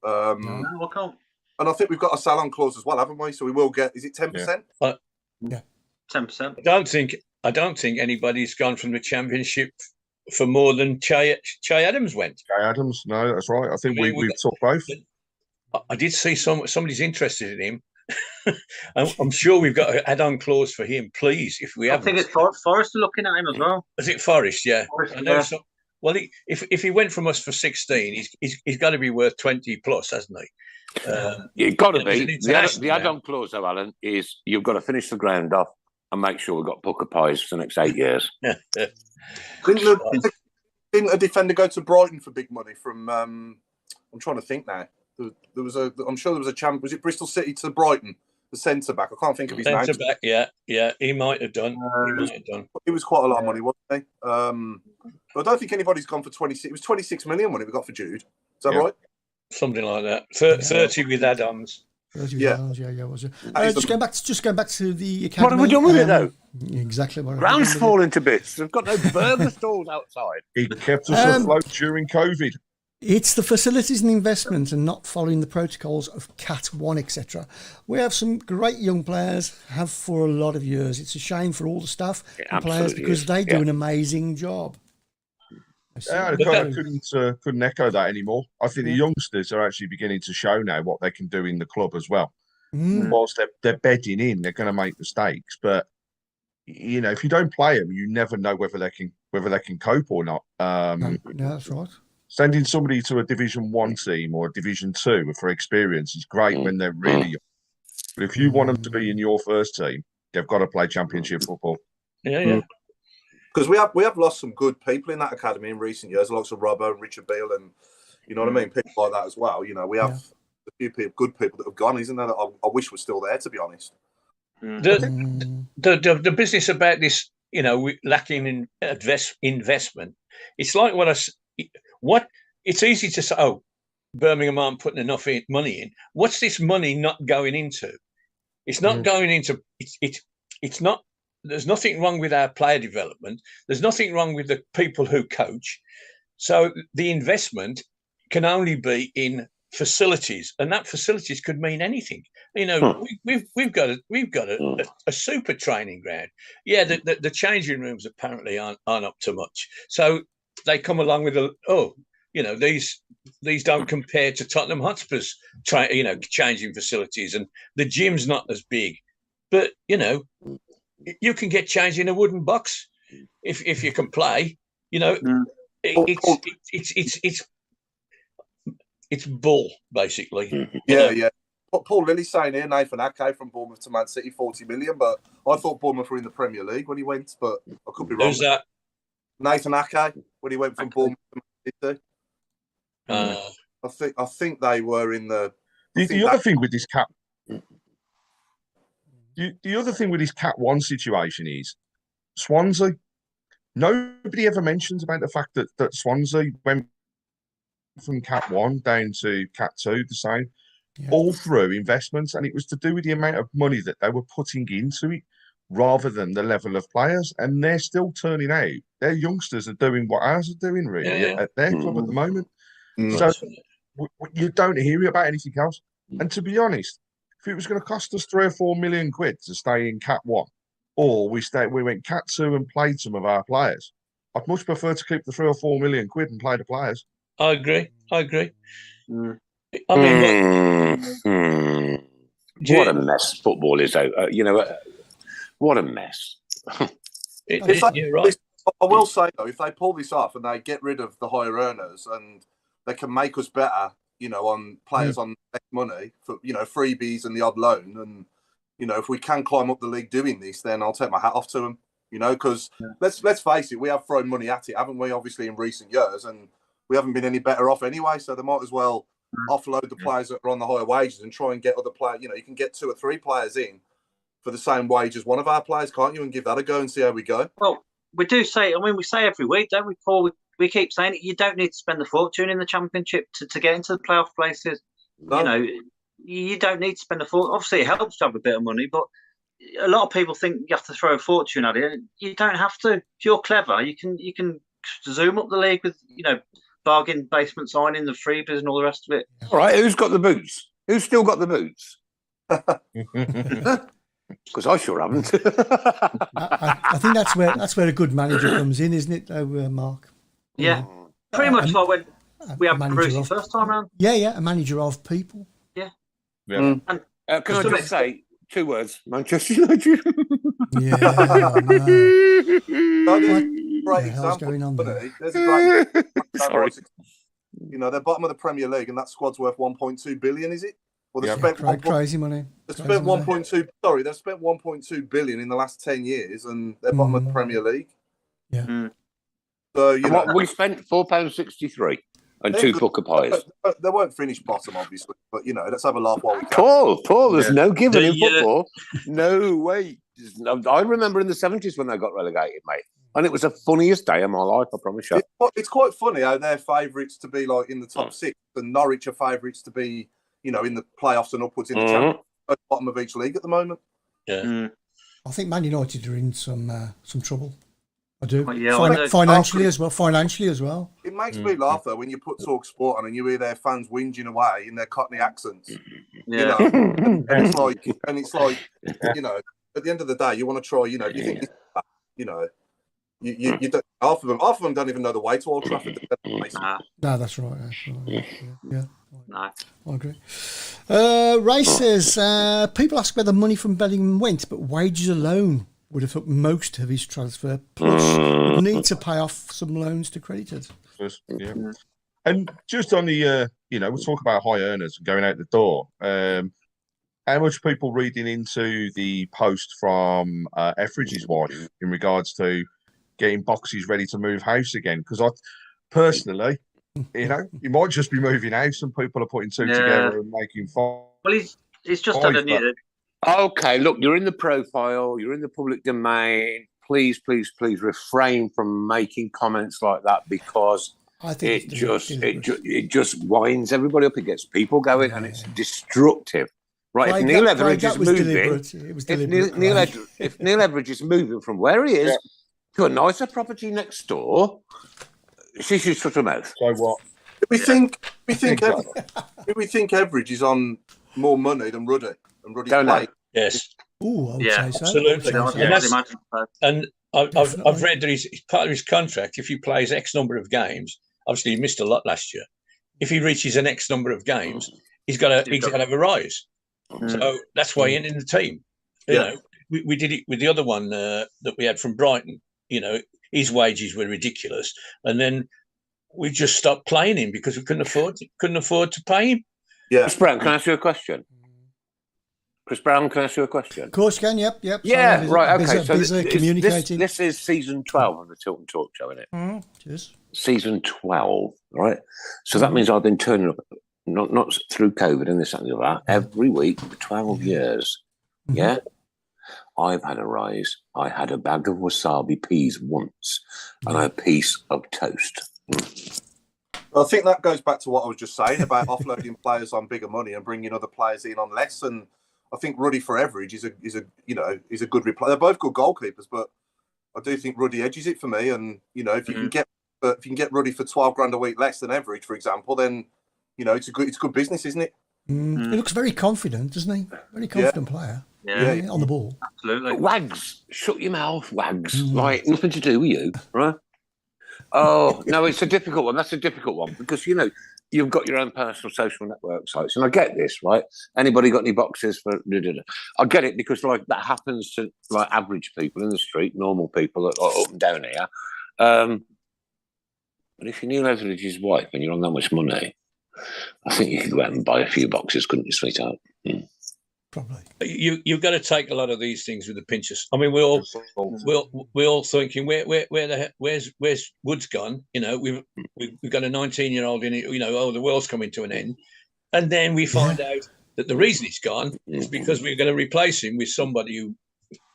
No, I can't. And I think we've got a sell-on clause as well, haven't we? So we will get. Is it 10%? Yeah, 10%. I don't think anybody's gone from the Championship for more than Che Adams went. Che Adams, no, that's right. I think we've took both. I did see somebody's interested in him. I'm sure we've got an add-on clause for him, please. If we have, I think it's Forrest looking at him as well. Is it Forrest? Yeah. Forrest, I know some. Well, if he went from us for 16, he's got to be worth 20 plus, hasn't he? You've got to be. The add-on clause, though, Alan, is you've got to finish the ground off and make sure we've got Booker Pies for the next 8 years. Didn't a defender go to Brighton for big money from? I'm trying to think now. There was I'm sure there was a champ. Was it Bristol City to Brighton? The centre back. I can't think of his name. Centre back. Yeah. He might have done. It was quite a lot of money, wasn't he? But I don't think anybody's gone for 26. It was 26 million when it we got for Jude. Is that right? Something like that. 30 with add-ons. Yeah, was it? Just going back to the academy. What have we done with it though? Exactly. Ground's falling to bits. They've got no burger stalls outside. It kept us afloat during COVID. It's the facilities and investment and not following the protocols of Cat 1, etc. We have some great young players, have for a lot of years. It's a shame for all the staff and players because they do an amazing job. I couldn't echo that anymore. I think the youngsters are actually beginning to show now what they can do in the club as well. Whilst they're bedding in, they're going to make mistakes. But, you know, if you don't play them, you never know whether they can cope or not. No, that's right. Sending somebody to a Division 1 team or a Division 2 for experience is great when they're really young. But if you want them to be in your first team, they've got to play Championship football. Yeah. Because we have lost some good people in that academy in recent years, lots of Robbo and Richard Beale, and you know what I mean, people like that as well. You know, we have a few good people that have gone, isn't there? That I wish were still there, to be honest. The business about this, you know, lacking in investment. It's like it's easy to say. Oh, Birmingham aren't putting enough money in. What's this money not going into? It's not going into. It's not. There's nothing wrong with our player development. There's nothing wrong with the people who coach. So the investment can only be in facilities, and that facilities could mean anything. You know, we've got a super training ground. Yeah, the changing rooms apparently aren't up to much. So they come along with these don't compare to Tottenham Hotspur's changing facilities, and the gym's not as big, but you know. You can get changed in a wooden box if you can play. You know, it's bull basically. Yeah. Paul Lilly's saying here, Nathan Ake from Bournemouth to Man City, 40 million. But I thought Bournemouth were in the Premier League when he went, but I could be wrong. Who's that? Nathan Ake when he went from Bournemouth to Man City. I think they were in the. The other thing with this cap. The other thing with this Cat 1 situation is Swansea. Nobody ever mentions about the fact that Swansea went from Cat 1 down to Cat 2, the same, all through investments. And it was to do with the amount of money that they were putting into it rather than the level of players. And they're still turning out. Their youngsters are doing what ours are doing, really, at their club at the moment. So you don't hear about anything else. And to be honest, if it was going to cost us 3 or 4 million quid to stay in Cat 1, or we went Cat 2 and played some of our players, I'd much prefer to keep the 3 or 4 million quid and play the players. I agree. I mean, what a mess football is out. What a mess. You're right. I will say though, if they pull this off and they get rid of the higher earners and they can make us better, you know, on players on money for, you know, freebies and the odd loan. And, you know, if we can climb up the league doing this, then I'll take my hat off to them, you know, because let's face it, we have thrown money at it, haven't we, obviously, in recent years, and we haven't been any better off anyway. So they might as well offload the players that are on the higher wages and try and get other players. You know, you can get 2 or 3 players in for the same wage as one of our players, can't you? And give that a go and see how we go. Well, we do say, I mean, we say every week, don't we, Paul? We keep saying it. You don't need to spend a fortune in the Championship to get into the playoff places. No. You know, you don't need to spend a fortune. Obviously, it helps to have a bit of money, but a lot of people think you have to throw a fortune at it. You don't have to. If you're clever, you can zoom up the league with, you know, bargain basement signing, the freebies and all the rest of it. All right, who's got the boots? Who's still got the boots? Because I sure haven't. I think that's where a good manager comes in, isn't it, Mark? Yeah, pretty much like when we had Bruce first time round. Yeah, a manager of people. Yeah. And, can I just say 2 words? Manchester United. Yeah. Great example. Going on there? There's a great. Sorry. You know, they're bottom of the Premier League, and that squad's worth 1.2 billion, is it? Well, they spent crazy money. They spent 1.2. Sorry, they've spent 1.2 billion in the last 10 years, and they're bottom of the Premier League. Yeah. So you know, we spent £4.63 and 2 Booker pies. They won't finish bottom, obviously, but you know, let's have a laugh while we can. Paul, there's no giving in football. No way. I remember in the 70s when they got relegated, mate, and it was the funniest day of my life. I promise you. It's quite funny how they're favourites to be like in the top 6, and Norwich are favourites to be you know, in the playoffs and upwards in the Champions, at the bottom of each league at the moment. Yeah. I think Man United are in some trouble. I do. Well, yeah, I do. Financially as well. It makes me laugh though when you put Talk Sport on and you hear their fans whinging away in their Cockney accents. Yeah. You know, and it's like, you know, at the end of the day, you want to try. You know, if you think, you know, you don't, half of them don't even know the way to Old Trafford. No, that's right. Yeah. No. I agree. Ray says, people ask where the money from Bellingham went, but wages alone would have took most of his transfer, plus would need to pay off some loans to creditors. Yeah. And just on the, you know, we'll talk about high earners going out the door. How much people reading into the post from Etheridge's wife in regards to getting boxes ready to move house again? Because I personally, you know, you might just be moving house and people are putting two together and making fun. Well, he's just had a new. Okay, look, you're in the profile, you're in the public domain. Please refrain from making comments like that, because I think it just winds everybody up. It gets people going, and it's destructive. Right? If Neil Etheridge is moving, if Neil Etheridge is moving from where he is to a nicer property next door, she should shut her mouth. So what? We think Etheridge is on more money than Ruddy. Don't know. Yes. Ooh, I would say so. Absolutely. And I've read that he's part of his contract. If he plays X number of games, obviously he missed a lot last year. If he reaches an X number of games, he's got to have a rise. So that's why he's in the team. You know, we did it with the other one that we had from Brighton. You know, his wages were ridiculous, and then we just stopped playing him because we couldn't afford to pay him. Yeah. Chris Browne, can I ask you a question? Of course, can. Yep. Yeah, right. Okay. So communicating. This is season 12 of the Tilton Talk Show, isn't it? Cheers. Season 12, right? So that means I've been turning up, not through COVID and this and the other, every week for 12 years. Yeah? I've had a rise. I had a bag of wasabi peas once and a piece of toast. I think that goes back to what I was just saying about offloading players on bigger money and bringing other players in on less. And I think Ruddy for Etheridge is a good reply. They're both good goalkeepers, but I do think Ruddy edges it for me. And you know, if you can get Ruddy for 12 grand a week less than Etheridge, for example, then you know it's good business, isn't it? He looks very confident, doesn't he? Very confident player. Yeah, on the ball. Absolutely. Wags, shut your mouth, Wags. Like nothing to do with you, right? Oh no, it's a difficult one. That's a difficult one because you know you've got your own personal social network sites, and I get this, right? Anybody got any boxes for? I get it because like that happens to like average people in the street, normal people that are up and down here. But if you knew Etheridge's wife and you're on that much money, I think you could go out and buy a few boxes, couldn't you, sweetheart? Probably. You've got to take a lot of these things with a pinch of. I mean, we're all thinking where's Woods gone? You know, we've got a 19-year-old in it. You know, the world's coming to an end, and then we find out that the reason he's gone is because we're going to replace him with somebody who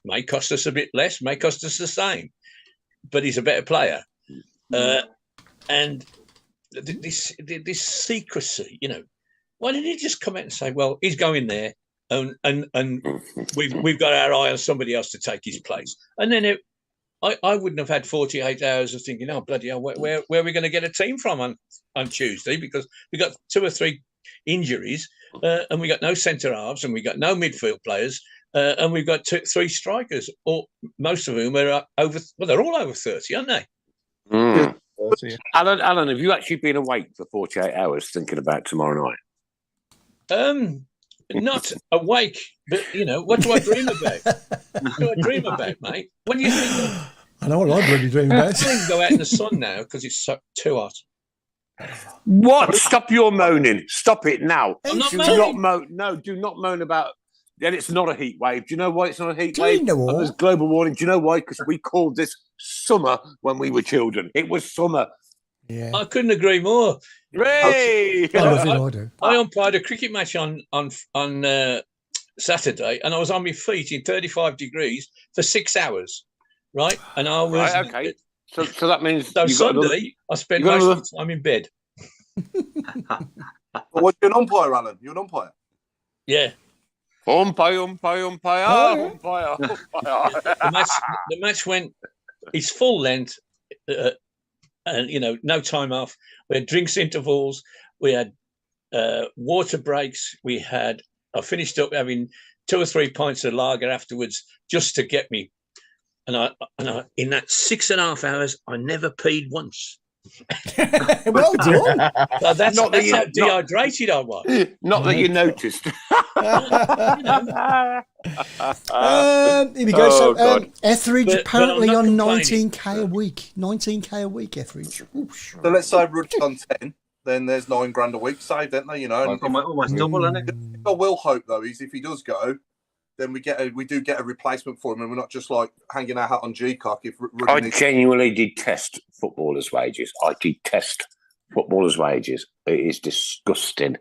may cost us a bit less, may cost us the same, but he's a better player. And this secrecy, you know, why didn't he just come out and say, well, he's going there? And we've got our eye on somebody else to take his place. And then I wouldn't have had 48 hours of thinking, oh, bloody hell, where are we going to get a team from on Tuesday? Because we got 2 or 3 injuries and we got no centre halves and we got no midfield players and we've got 3 strikers, or most of whom are they're all over 30, aren't they? Alan, have you actually been awake for 48 hours thinking about tomorrow night? Not awake, but you know, what do I dream about? What do I dream about, mate? When do you think? I know what I'm really dreaming about. I can go out in the sun now because it's too hot. What? Stop your moaning! Stop it now! I'm not do moaning. not moan. No, do not moan about. Then it's not a heat wave. Do you know why it's not a heat wave? you know what? There's global warming. Do you know why? Because we called this summer when we were children. It was summer. Yeah. I couldn't agree more. Ray! I umpired a cricket match on Saturday, and I was on my feet in 35 degrees for 6 hours, right? And I was right, okay. So that means so Sunday I spent most of the time in bed. Well, you're an umpire, Alan. You're an umpire. Yeah. Umpire. The match went its full length, and no time off. We had drinks intervals. We had water breaks. I finished up having 2 or 3 pints of lager afterwards just to get me. And I in that 6.5 hours, I never peed once. Well done. So that's how dehydrated I was. Not that you noticed. Here we go. So Etheridge apparently on 19k a week. 19k a week, Etheridge. Oof. So let's say Rud's on 10, then there's $9,000 a week saved, don't they? Almost double, isn't it? I will hope though is if he does go, then we do get a replacement for him, and we're not just like hanging our hat on G-Cock. If I genuinely detest footballers' wages. I detest footballers' wages. It is disgusting.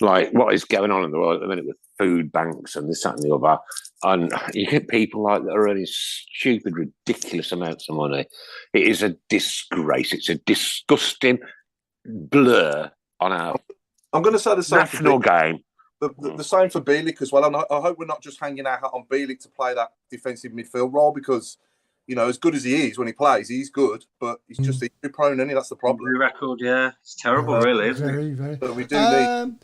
Like what is going on in the world at the minute with food banks and this, that, and the other. And you get people like that are earning stupid, ridiculous amounts of money. It is a disgrace. It's a disgusting blur on our I'm going to say the same national game. The same for Bielik as well. And I hope we're not just hanging our hat on Bielik to play that defensive midfield role because, as good as he is when he plays, he's good, but he's just injury prone, and that's the problem. Injury record, yeah. It's terrible, really, isn't very, it? very. But we do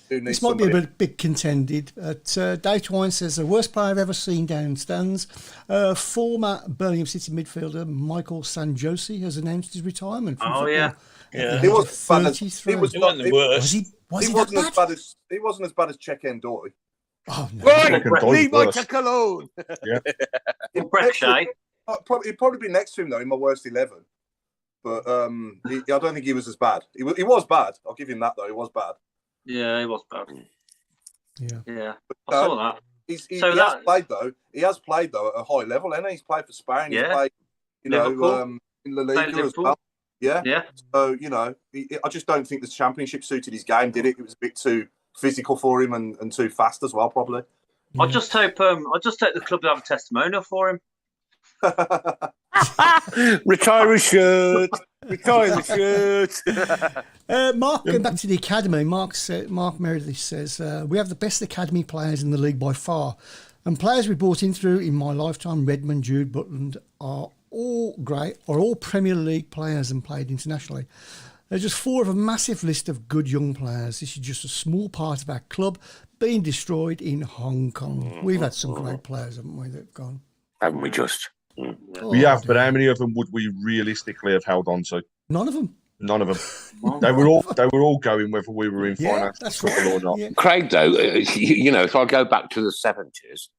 need this might be a bit contended. Dave Twine says, the worst player I've ever seen down stands. Former Birmingham City midfielder Michael Sanjosi has announced his retirement from football. Yeah. He was 33. He wasn't the worst. He wasn't as bad as Czech Endoy. Oh no! Right, leave my Czech alone. Yeah. He'd probably be next to him though in my worst 11. But I don't think he was as bad. He was bad. I'll give him that though. He was bad. Yeah, he was bad. Yeah. I saw that. He has played though at a high level, and he's played for Spain. Yeah. He's played, in La Liga as well. Yeah. So I just don't think the Championship suited his game, did it? It was a bit too physical for him and too fast as well, probably. I just hope the club will have a testimonial for him. Retire his shirt. Mark, going back to the academy, Mark Meredith says, we have the best academy players in the league by far. And players we brought in through in my lifetime, Redmond, Jude, Butland, are all great, are all Premier League players and played internationally. They're just 4 of a massive list of good young players. This is just a small part of our club being destroyed in Hong Kong. We've had some great players, haven't we, that have gone? Haven't we just? We have, but how many of them would we realistically have held on to? None of them. None of them. They were all going whether we were in financial trouble or not. Yeah. Craig, though, if I go back to the 70s,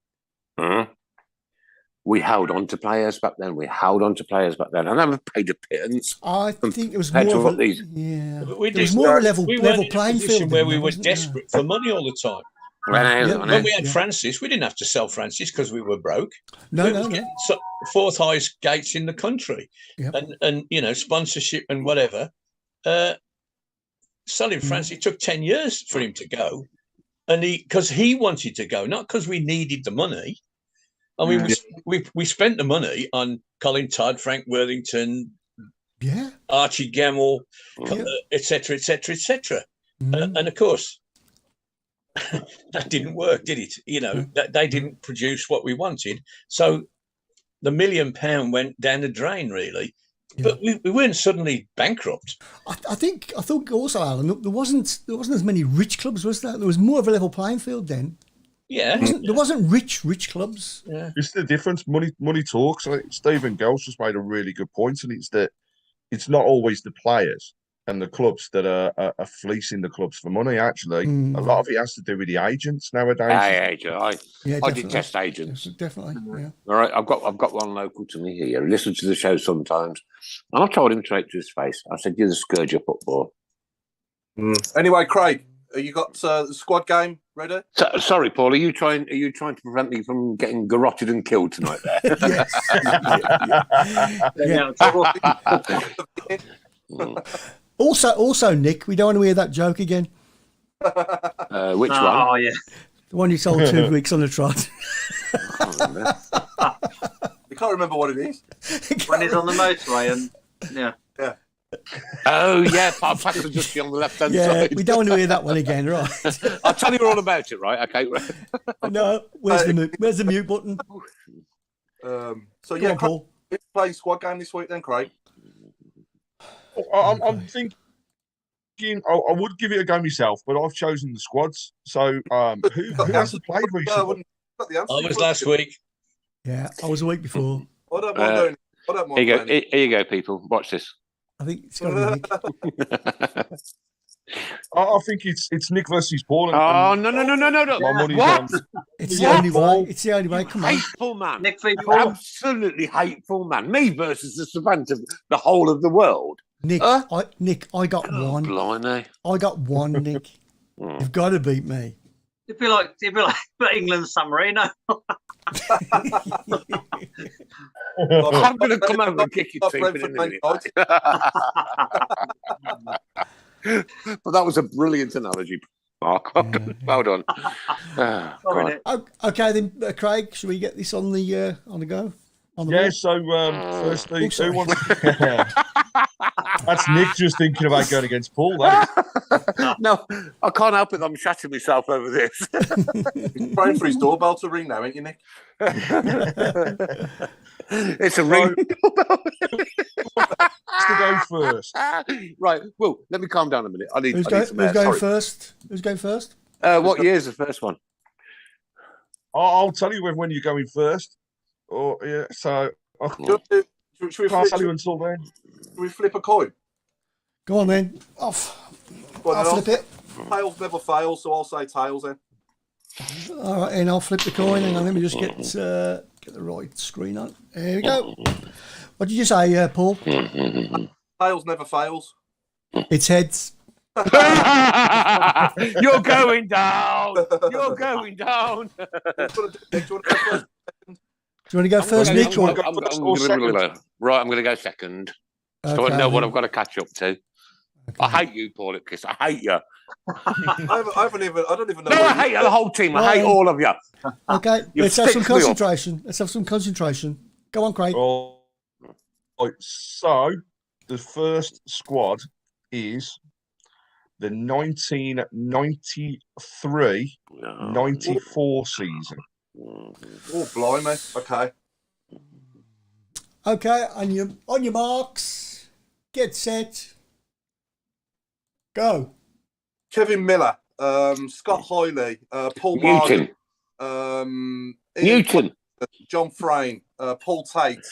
we held on to players back then. And they were paid a pittance. I think it was more of a, We was more of a level playing field where we were desperate for money all the time. When we had Francis, we didn't have to sell Francis because we were broke. No. So, 4th highest gates in the country, and sponsorship and whatever. Selling Francis took 10 years for him to go, and because he wanted to go, not because we needed the money. I mean, we spent the money on Colin Todd, Frank Worthington, Archie Gemmell, etc. And of course, that didn't work, did it? They didn't produce what we wanted. So the £1 million went down the drain, really. Yeah. But we weren't suddenly bankrupt. I think also, Alan, there wasn't as many rich clubs, was there? There was more of a level playing field then. Yeah, there wasn't rich clubs. Yeah, it's the difference. Money talks. I think Stephen Gels just made a really good point, and it's that it's not always the players and the clubs that are fleecing the clubs for money. Actually, a lot of it has to do with the agents nowadays. I detest agents. Definitely. Yeah. All right, I've got one local to me here. Listen to the show sometimes, and I told him straight to his face. I said, "You're the scourge of football." Anyway, Craig, you got the squad game ready? Sorry, Paul. Are you trying to prevent me from getting garroted and killed tonight? There. Also, Nick, we don't want to hear that joke again. Which one? Oh, yeah. The one you told 2 weeks on the trot. You can't remember what it is. When he's on the motorway and Oh, yeah, Patrick just be on the left-hand Yeah, side. we don't want to hear that one again, right? I'll tell you all about it, right? Okay. No, where's the mute button? So Go yeah, on, Paul. Craig, playing squad game this week then, Craig. I'm thinking I would give it a go myself, but I've chosen the squads. So who hasn't played recently? I was last week. Yeah, I was a week before. I don't mind doing it. I don't mind Here you go. playing it. Here you go, people. Watch this. I think it's got to be Nick. I think it's Nick versus Paul. Oh, no. My money's What? on. It's the only way. It's the only way. Come on. Hateful man. Nick v. You Paul. absolutely hateful man. Me versus the savant of the whole of the world. Nick, Huh? I got one. Blimey. I got one, Nick. You've got to beat me. It'd be like England San Marino. I'm going to come over and kick your teeth in a minute. But that was a brilliant analogy, Mark. Well done. Oh, Sorry, God. Nick. Okay, then, Craig, should we get this on the go? On the Yeah, board? so firstly, sorry. who wants That's Nick just thinking about going against Paul, that is. No, I can't help it. I'm shatting myself over this. He's praying for his doorbell to ring now, ain't you, Nick? It's a ring. To go first. Right. Well, let me calm down a minute. Who's going first? Who's going first? What year's the first one? I'll tell you when you're going first. Or yeah, so I Should can't tell you until then. we flip a coin? Go on then. Off. I'll flip it. Tails never fail, so I'll say tails then. All right, and I'll flip the coin. Hang on, let me just get the right screen on. There we go. What did you say, Paul? Tails never fails. It's heads. You're going down. You're going down. Do you want to go first, Nick? Right, I'm going to go second. So I know what I've got to catch up to. Okay. I hate you, Paul Ipkiss. I hate you. I don't even know. No, I hate you, the whole team. I hate all of you. Okay, let's have some concentration. Let's have some concentration. Go on, Craig. Right, so the first squad is the 1993-94 season. Oh, blimey. Okay. Okay, on your marks, get set, go. Kevin Miller, Scott Hiley, Paul Newton. Martin, Newton. John Frayne, Paul Tate,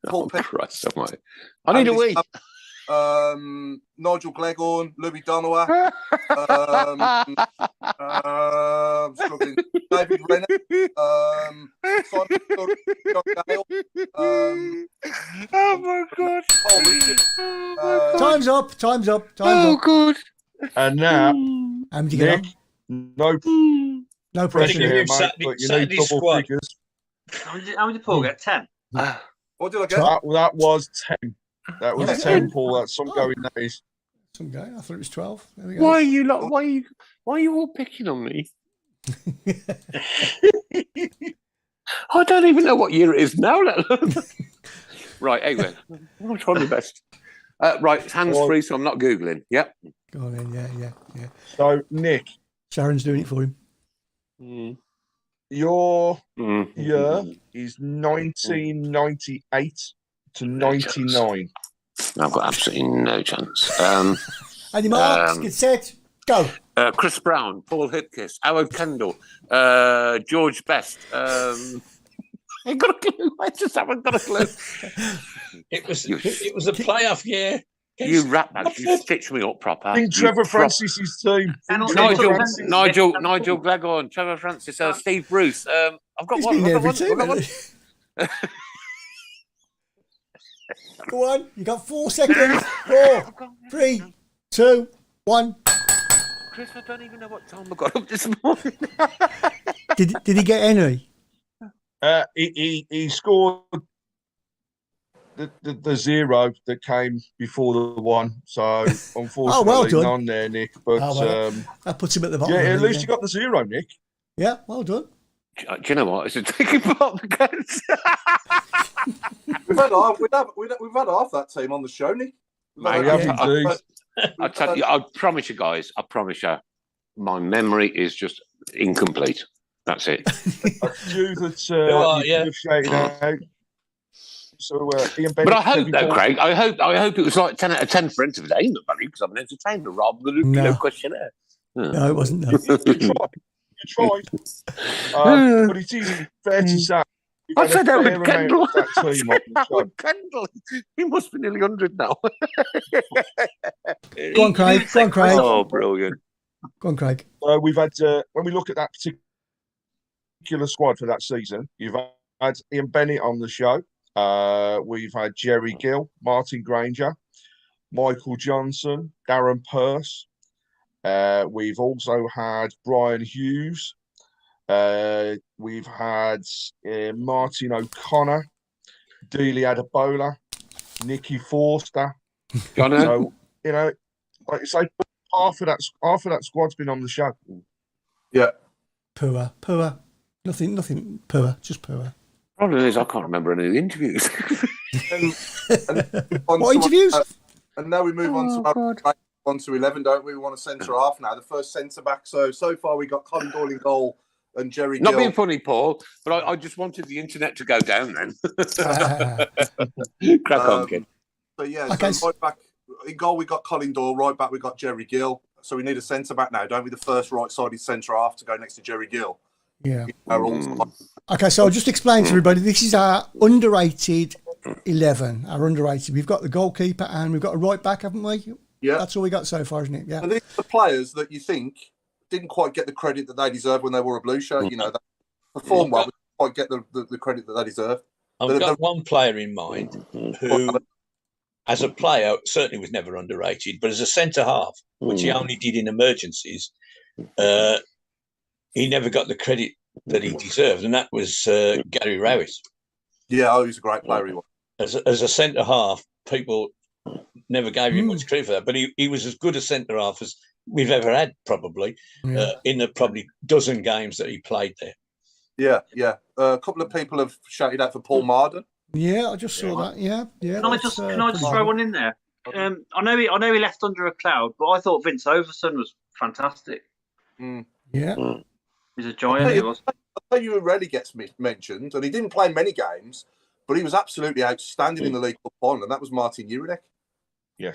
Paul Christ almighty. I need a week. Nigel Gleghorn, Louis Donowa, struggling. David Renner, Simon Cook, John Gale, oh my God. Paul Richard, Time's up. Time's up. Oh, good. And now, How many you get Nick, on? no No pressure pressure. here, mate, Saturday- but you Saturday need double squad. figures. How many did Paul get? 10? what did I get? That was 10. That was Yeah. 10, Paul. That's some going days. Some guy. I thought it was 12. There we go. Why are you lot? Why are you all picking on me? I don't even know what year it is now. Let alone. Right. Anyway, I'm trying my best. Right, hands free, so I'm not googling. Yep. Go on then. Yeah. So, Nick, Sharon's doing it for him. your year is 1998 to 99. I've got absolutely no chance. And your marks, get set, go. Chris Browne, Paul Hipkiss, Howard Kendall, George Best. I ain't got a clue. I just haven't got a clue. It was a playoff year. You rat man, you stitch me up proper. I think Trevor Francis's team. Nigel- Nigel Gleghorn, Trevor Francis, Steve Bruce. I've got He's one. been I've every got team. one. hasn't he? Go on. You got 4 seconds. 4, 3, 2, 1. Chris, I don't even know what time I got up this morning. Did he get any? He scored the 0 that came before the 1. So unfortunately, well done. none there, Nick. But That puts him at the bottom. yeah, I at think, least you got the 0, Nick. Yeah, well done. Do you know what? It's a taking part the games. We've had half that team on the show, Nick. Mate, I promise you guys, I promise you, my memory is just incomplete. That's it. A few that you could have shouted out. So, Ian Bennett, but I hope, though, Craig, I hope it was like 10 out of 10 for entertainment value, because I'm an entertainer rather than a questionnaire. No, it wasn't. No. You tried. But it is fair to say. I said that with Kendall. Kendall. He must be nearly 100 now. Go on, Craig. Oh, brilliant. Go on, Craig. We've had, when we look at that particular squad for that season, you've had Ian Bennett on the show. We've had Jerry Gill, Martin Granger, Michael Johnson, Darren Purse. We've also had Brian Hughes. We've had Martin O'Connor, Dealey Adebola, Nicky Forster. So, like you say, half of that squad's been on the show. Yeah. Poor. Nothing poor, just poor. Problem is, I can't remember any of the interviews. What interviews? And now we move on to 11, don't we? We want a centre half now, the first centre back. So far we got Colin Doyle in goal and Jerry Gill. Not being funny, Paul, but I just wanted the internet to go down then. Crack on, kid. So right back in goal we got Colin Doyle, right back we got Jerry Gill. So we need a centre back now, don't we? The first right-sided centre half to go next to Jerry Gill. Yeah. Okay, so I'll just explain to everybody. This is our underrated 11. Our underrated. We've got the goalkeeper and we've got a right back, haven't we? Yeah. That's all we got so far, isn't it? Yeah. And these are the players that you think didn't quite get the credit that they deserved when they wore a blue shirt. You know, they performed well, but didn't quite get the credit that they deserved. I've got one player in mind who, as a player, certainly was never underrated, but as a centre half, which he only did in emergencies, he never got the credit that he deserved, and that was Gary Rowett. Yeah, he was a great player. He was. As a centre half, people never gave him much credit for that, but he was as good a centre half as we've ever had, probably, in the probably dozen games that he played there. Yeah. A couple of people have shouted out for Paul Marden. Yeah, I just saw that. Yeah. Can I just throw one in there? I know he left under a cloud, but I thought Vince Overson was fantastic. Yeah. He's a giant. He was. I'll tell you who rarely gets mentioned, and he didn't play many games, but he was absolutely outstanding in the League Cup final, and that was Martin Jurek. Yes.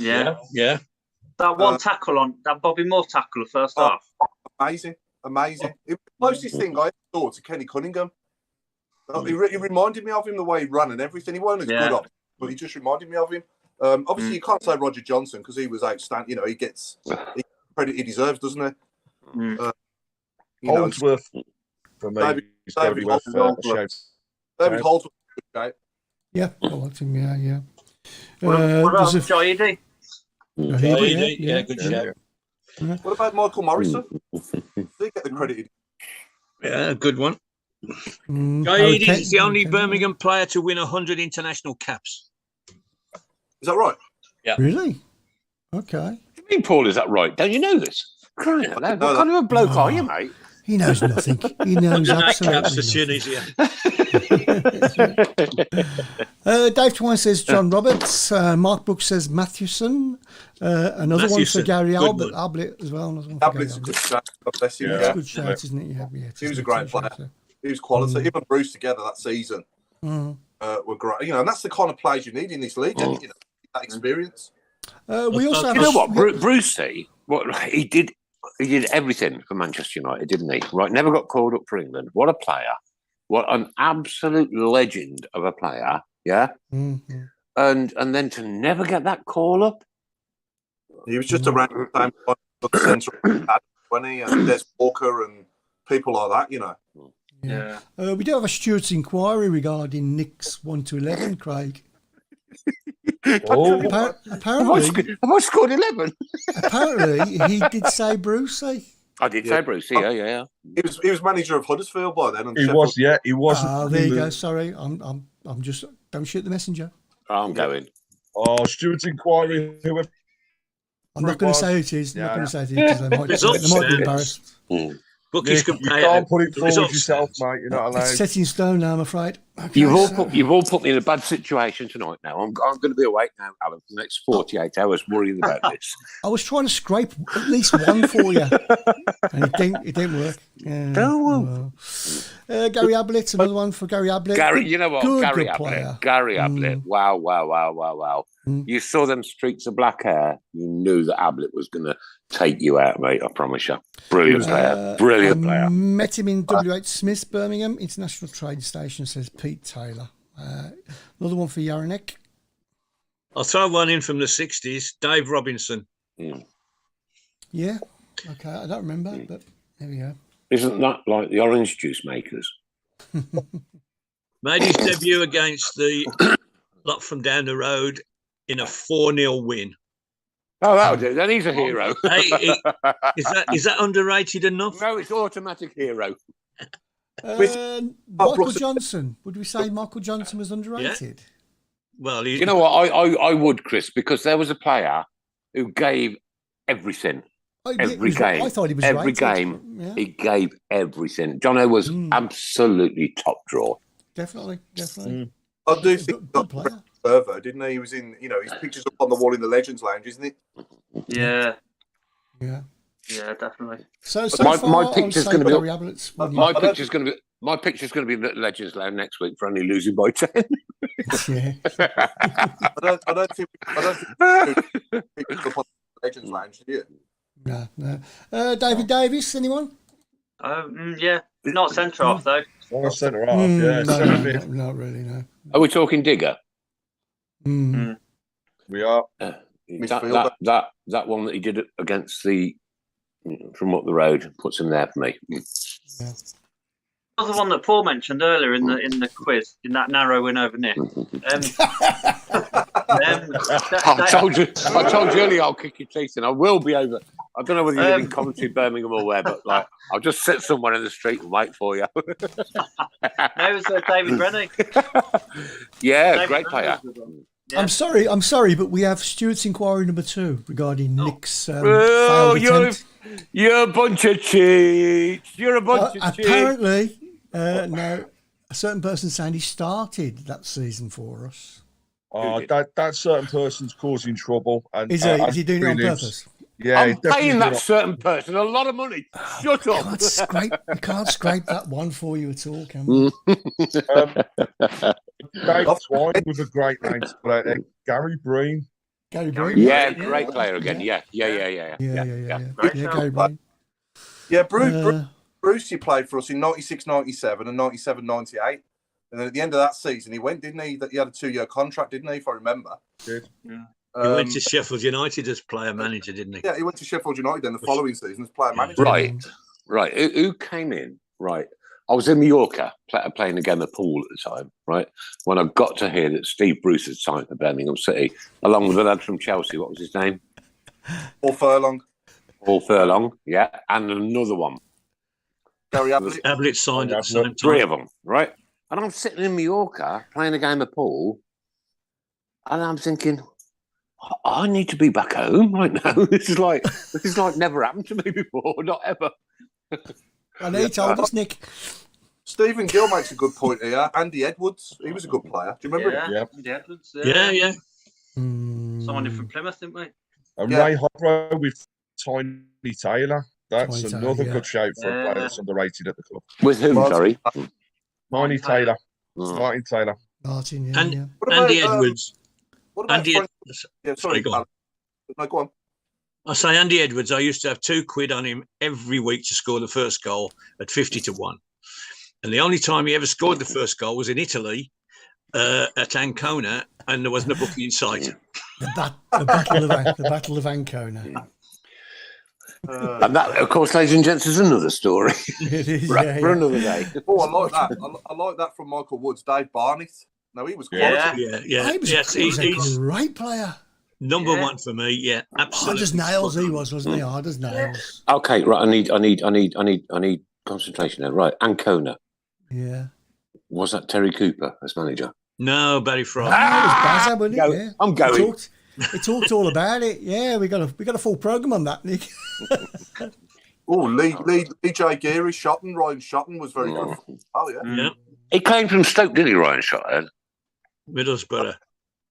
Yeah. That one tackle on that Bobby Moore tackle the first half. Amazing. It was the closest thing I ever saw to Kenny Cunningham. He reminded me of him, the way he ran and everything. He wasn't as good of it, but he just reminded me of him. Obviously, you can't say Roger Johnson because he was outstanding. You know, he gets the credit he deserves, doesn't he? Holdsworth, for me, is going to be worth a shout. David Holdsworth, okay. Yeah, I liked him. Yeah. What about Joyedy? Yeah, good shout. What about Michael Morrison? Did he get the credit? Yeah, good one. Joyedy is the only Birmingham player to win 100 international caps. Is that right? Yeah. Really? Okay. What do you mean, Paul, is that right? Don't you know this? Crying out loud. What kind of a bloke are you, mate? He knows nothing. He knows absolutely nothing. Dave Twine says John Roberts. Mark Brooks says Mathewson. Another one for Gary Ablett as well. Ablett's a good shout. It's a good shout, isn't it? Yeah, he was a great player. He was quality. Him and Bruce together that season were great. You know, and that's the kind of players you need in this league. You know, that experience. We also have what Brucey? What he did everything for Manchester United, didn't he? Right, never got called up for England. What a player! What an absolute legend of a player. Yeah, and then to never get that call up. He was just around the time the centre when he and Des Walker and people like that. You know. Yeah. We do have a Stewart's inquiry regarding Nick's 1 to 11, Craig. Apparently, have I scored 11? Apparently, he did say Brucey. I did say Brucey. Yeah. He was manager of Huddersfield by then. He was. He was. There you go. Sorry, I'm just don't shoot the messenger. I'm going. Stewart's inquiry. Whoever. I'm not going to say who it is. I'm not going to say who it is. They might be embarrassed. Bookies can pay. You can't put it forward yourself, mate. You're not allowed. It's set in stone now, I'm afraid. Okay, You've all put me in a bad situation tonight. Now I'm going to be awake now, Alan, for the next 48 hours, worrying about this. I was trying to scrape at least one for you, and it didn't work. Yeah, Gary Ablett's another one for Gary Ablett. Gary, you know what? Gary player. Ablett. Wow. You saw them streaks of black hair. You knew that Ablett was going to take you out, mate. I promise you. Brilliant player. Met him in W.H. Smith's Birmingham International Trade Station, says Pete Taylor. Another one for Yaronek. I'll throw one in from the 60s, Dave Robinson. Yeah. Okay, I don't remember, but there we go. Isn't that like the orange juice makers? Made his debut against the lot from down the road in a 4-0 win. Oh, that'll do. Then he's a hero. Is that underrated enough? No, it's automatic hero. Michael Johnson. Would we say Michael Johnson was underrated? Yeah. Well, you know what? I would, Chris, because there was a player who gave everything. Every game. I thought he was every rated. game. Yeah. He gave everything. Jono was absolutely top draw. Definitely. I do think good player. Servo, didn't he? He was in, his pictures up on the wall in the Legends Lounge, isn't it? Yeah, My definitely. picture's going to be my picture's going to be in the Legends Lounge next week for only losing by 10. Yeah. I don't think pictures up on the Legends Lounge, do you? No. David Davis, anyone? Yeah, not centre half though. Not centre half, yeah. Not really, no. Are we talking Digger? We are. That one that he did against from up the road puts him there for me. Yeah. The one that Paul mentioned earlier in the quiz, in that narrow win over Nick. I told you earlier I'll kick your teeth in. I will be over. I don't know whether you live in Coventry, Birmingham, or where, but I'll just sit somewhere in the street and wait for you. That was David Rennie. Yeah, great player. Yeah. I'm sorry, but we have Stuart's inquiry number 2 regarding Nick's failed attempt. You're a bunch of cheats. You're a bunch of cheats. Apparently, no, a certain person saying he started that season for us. That certain person's causing trouble. And is he doing it on purpose? Yeah, I'm paying that certain person a lot of money. Shut up. You can't scrape that one for you at all, can we? Dave Twine was a great name to put out there. Gary Breen. Yeah, great player again. Yeah. Gary Breen. Yeah, Bruce, he played for us in 96-97 and 97-98. And then at the end of that season, he went, didn't he? He had a 2-year contract, didn't he, if I remember? Did. Yeah. He went to Sheffield United as player manager, didn't he? Yeah, he went to Sheffield United then the following season as player manager. Right. Who came in? Right. I was in Mallorca playing a game of pool at the time, right? When I got to hear that Steve Bruce had signed for Birmingham City, along with the lad from Chelsea, what was his name? Paul Furlong, yeah. And another one. Gary Ablett. Ablett signed at the same time. 3 of them, right? And I'm sitting in Mallorca playing a game of pool, and I'm thinking, I need to be back home right now. This is like never happened to me before, not ever. I know you told us, Nick. Stephen Gill makes a good point here. Andy Edwards, he was a good player. Do you remember him? Yeah, Andy Edwards. Yeah. Someone from Plymouth, didn't we? And Ray Hodro with Tiny Taylor. That's another good shout for a player that's underrated at the club. With whom, sorry? Tiny Taylor. Martin Taylor. Martin, Andy Edwards. What about sorry, go on. No, go on. I say Andy Edwards, I used to have £2 on him every week to score the first goal at 50-1. And the only time he ever scored the first goal was in Italy at Ancona, and there wasn't a bookie in sight. The Battle of Ancona. And that, of course, ladies and gents, is another story. It is, for another day. Oh, I like that. I like that from Michael Woods. Dave Barnett. No, he was quality. Yeah. He was a great player. Number one for me, yeah, absolutely. Hard as nails he was, wasn't he? Hard as nails. Okay, right. I need concentration now. Right, Ancona. Yeah. Was that Terry Cooper as manager? No, Barry Frost. It was Bazza, wasn't it? Yeah. I'm going. He talked all about it. Yeah, we got a full program on that, Nick. Lee J. Geary, Ryan Shotton was very good. Oh yeah. He came from Stoke, didn't he, Ryan Shotton? Middlesbrough.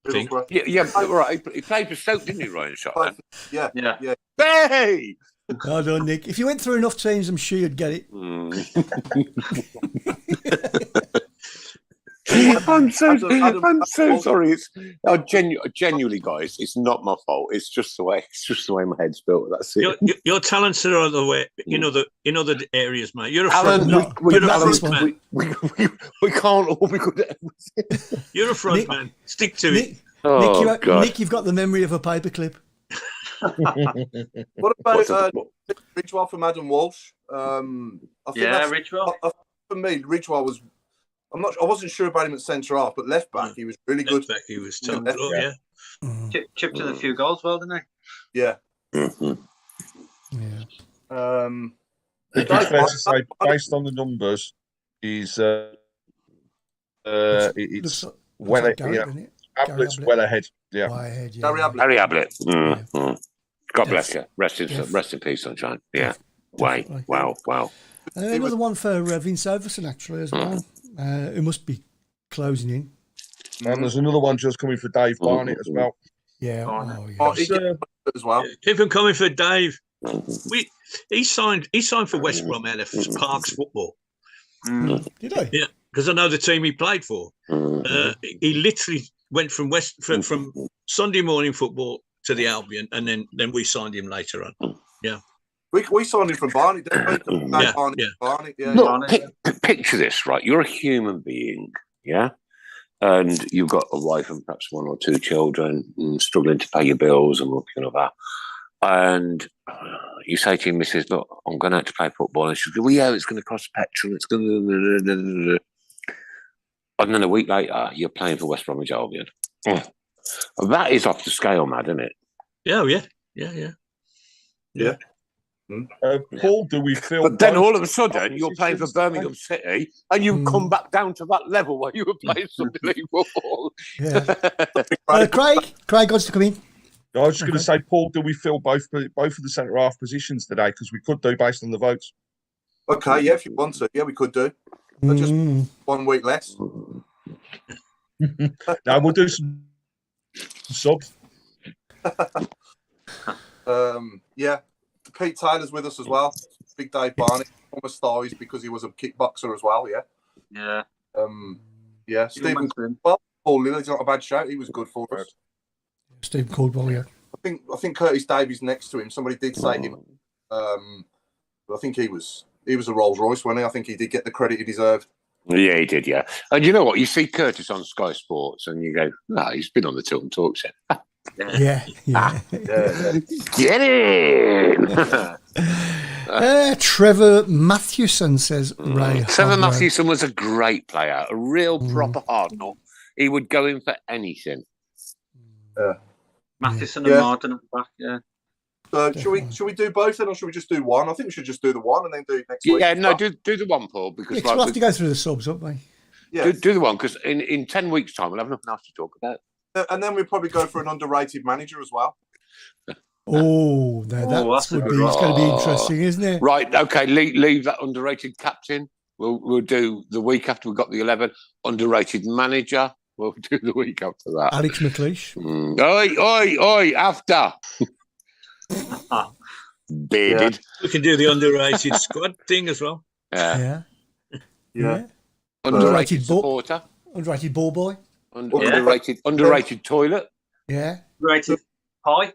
I think. Yeah, right. He played for Stoke, didn't he, Ryan Shotton? Yeah. Hey! Well done, Nick. If you went through enough teams, I'm sure you'd get it. I'm so sorry. Genuinely, guys, it's not my fault. It's just the way my head's built. That's it. Your talents are on the way. You know the areas, mate. You're a Alan, front man. we can't all be good at everything. You're a front man. Stick to it. Nick, you've got the memory of a paperclip. What about Ridgewell from Adam Walsh? Ridgewell. For me, Ridgewell was. I wasn't sure about him at centre half, but left back he was really good. Left back he was top. Chipped in a few goals, well, didn't he? Yeah. It's fair to say, based on the numbers, it's well, Ablett's well ahead. Yeah. Gary Ablett. God bless you. Rest in peace, sunshine. Yeah. Wow. Another one for Vince Everson, actually, as well. Who must be closing in. And there's another one just coming for Dave Barnett as well. Yeah. As well. Keep him coming for Dave. He signed for West Brom out of Parks Football. Did he? Yeah, because I know the team he played for. He literally went from Sunday morning football to the Albion, and then we signed him later on. Yeah. We signed him from Barney, didn't we? Barney. Look, picture this, right? You're a human being, yeah? And you've got a wife and perhaps one or two children and struggling to pay your bills and looking at that. And you say to your missus, look, I'm going to have to play football. And she goes, well, yeah, it's going to cost petrol. It's going to... And then a week later, you're playing for West Bromwich Albion. That is off the scale, mad, isn't it? Yeah. Paul, do we feel? But then all of a sudden, you're playing for Birmingham City, and you've come back down to that level where you were playing Sunday League football. Yeah. Craig wants to come in. I was just going to say, Paul, do we fill both of the centre half positions today? Because we could do based on the votes. Okay, yeah, if you want to, yeah, we could do. But just 1 week less. Now we'll do some subs. Yeah. Pete Taylor's with us as well. Big Dave Barnett, almost stars because he was a kickboxer as well. Yeah. Stephen Caldwell, Paul Lillard's not a bad shout. He was good for us. Stephen Caldwell, yeah. I think Curtis Davies next to him. Somebody did say him. But I think he was a Rolls Royce, wasn't he? I think he did get the credit he deserved. Yeah, he did. Yeah, and you know what? You see Curtis on Sky Sports, and you go, "No, he's been on the Tilton Talk show." Yeah. Get in. Trevor Mathewson says Ray. Trevor Mathewson was a great player, a real proper hard nut. He would go in for anything. Mathewson and Martin at the back. Yeah. So should we do both then, or should we just do one? I think we should just do the one and then do it next week. Yeah, no, do the one, Paul, because we'll have to go through the subs, won't we? Yeah. Do the one, because in 10 weeks' time we'll have nothing else to talk about. And then we'll probably go for an underrated manager as well. Oh, it's going to be interesting, isn't it? Right, okay, leave that underrated captain. We'll do the week after we've got the 11. Underrated manager. We'll do the week after that. Alex McLeish. Oi, after. Bearded. Yeah. We can do the underrated squad thing as well. Yeah. Underrated supporter. Underrated ball boy. Underrated toilet. Yeah. Underrated pie.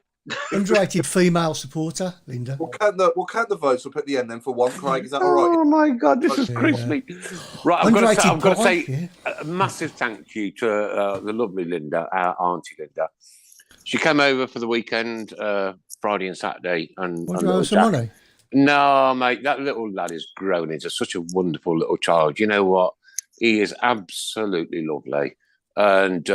Underrated female supporter, Linda. We'll count the votes up at the end then for one, Craig. Is that all right? Oh my God, this is crispy. Right, I've got to say a massive thank you to the lovely Linda, our auntie Linda. She came over for the weekend, Friday and Saturday, and you owe some money? No, mate, that little lad is grown into such a wonderful little child. You know what? He is absolutely lovely. And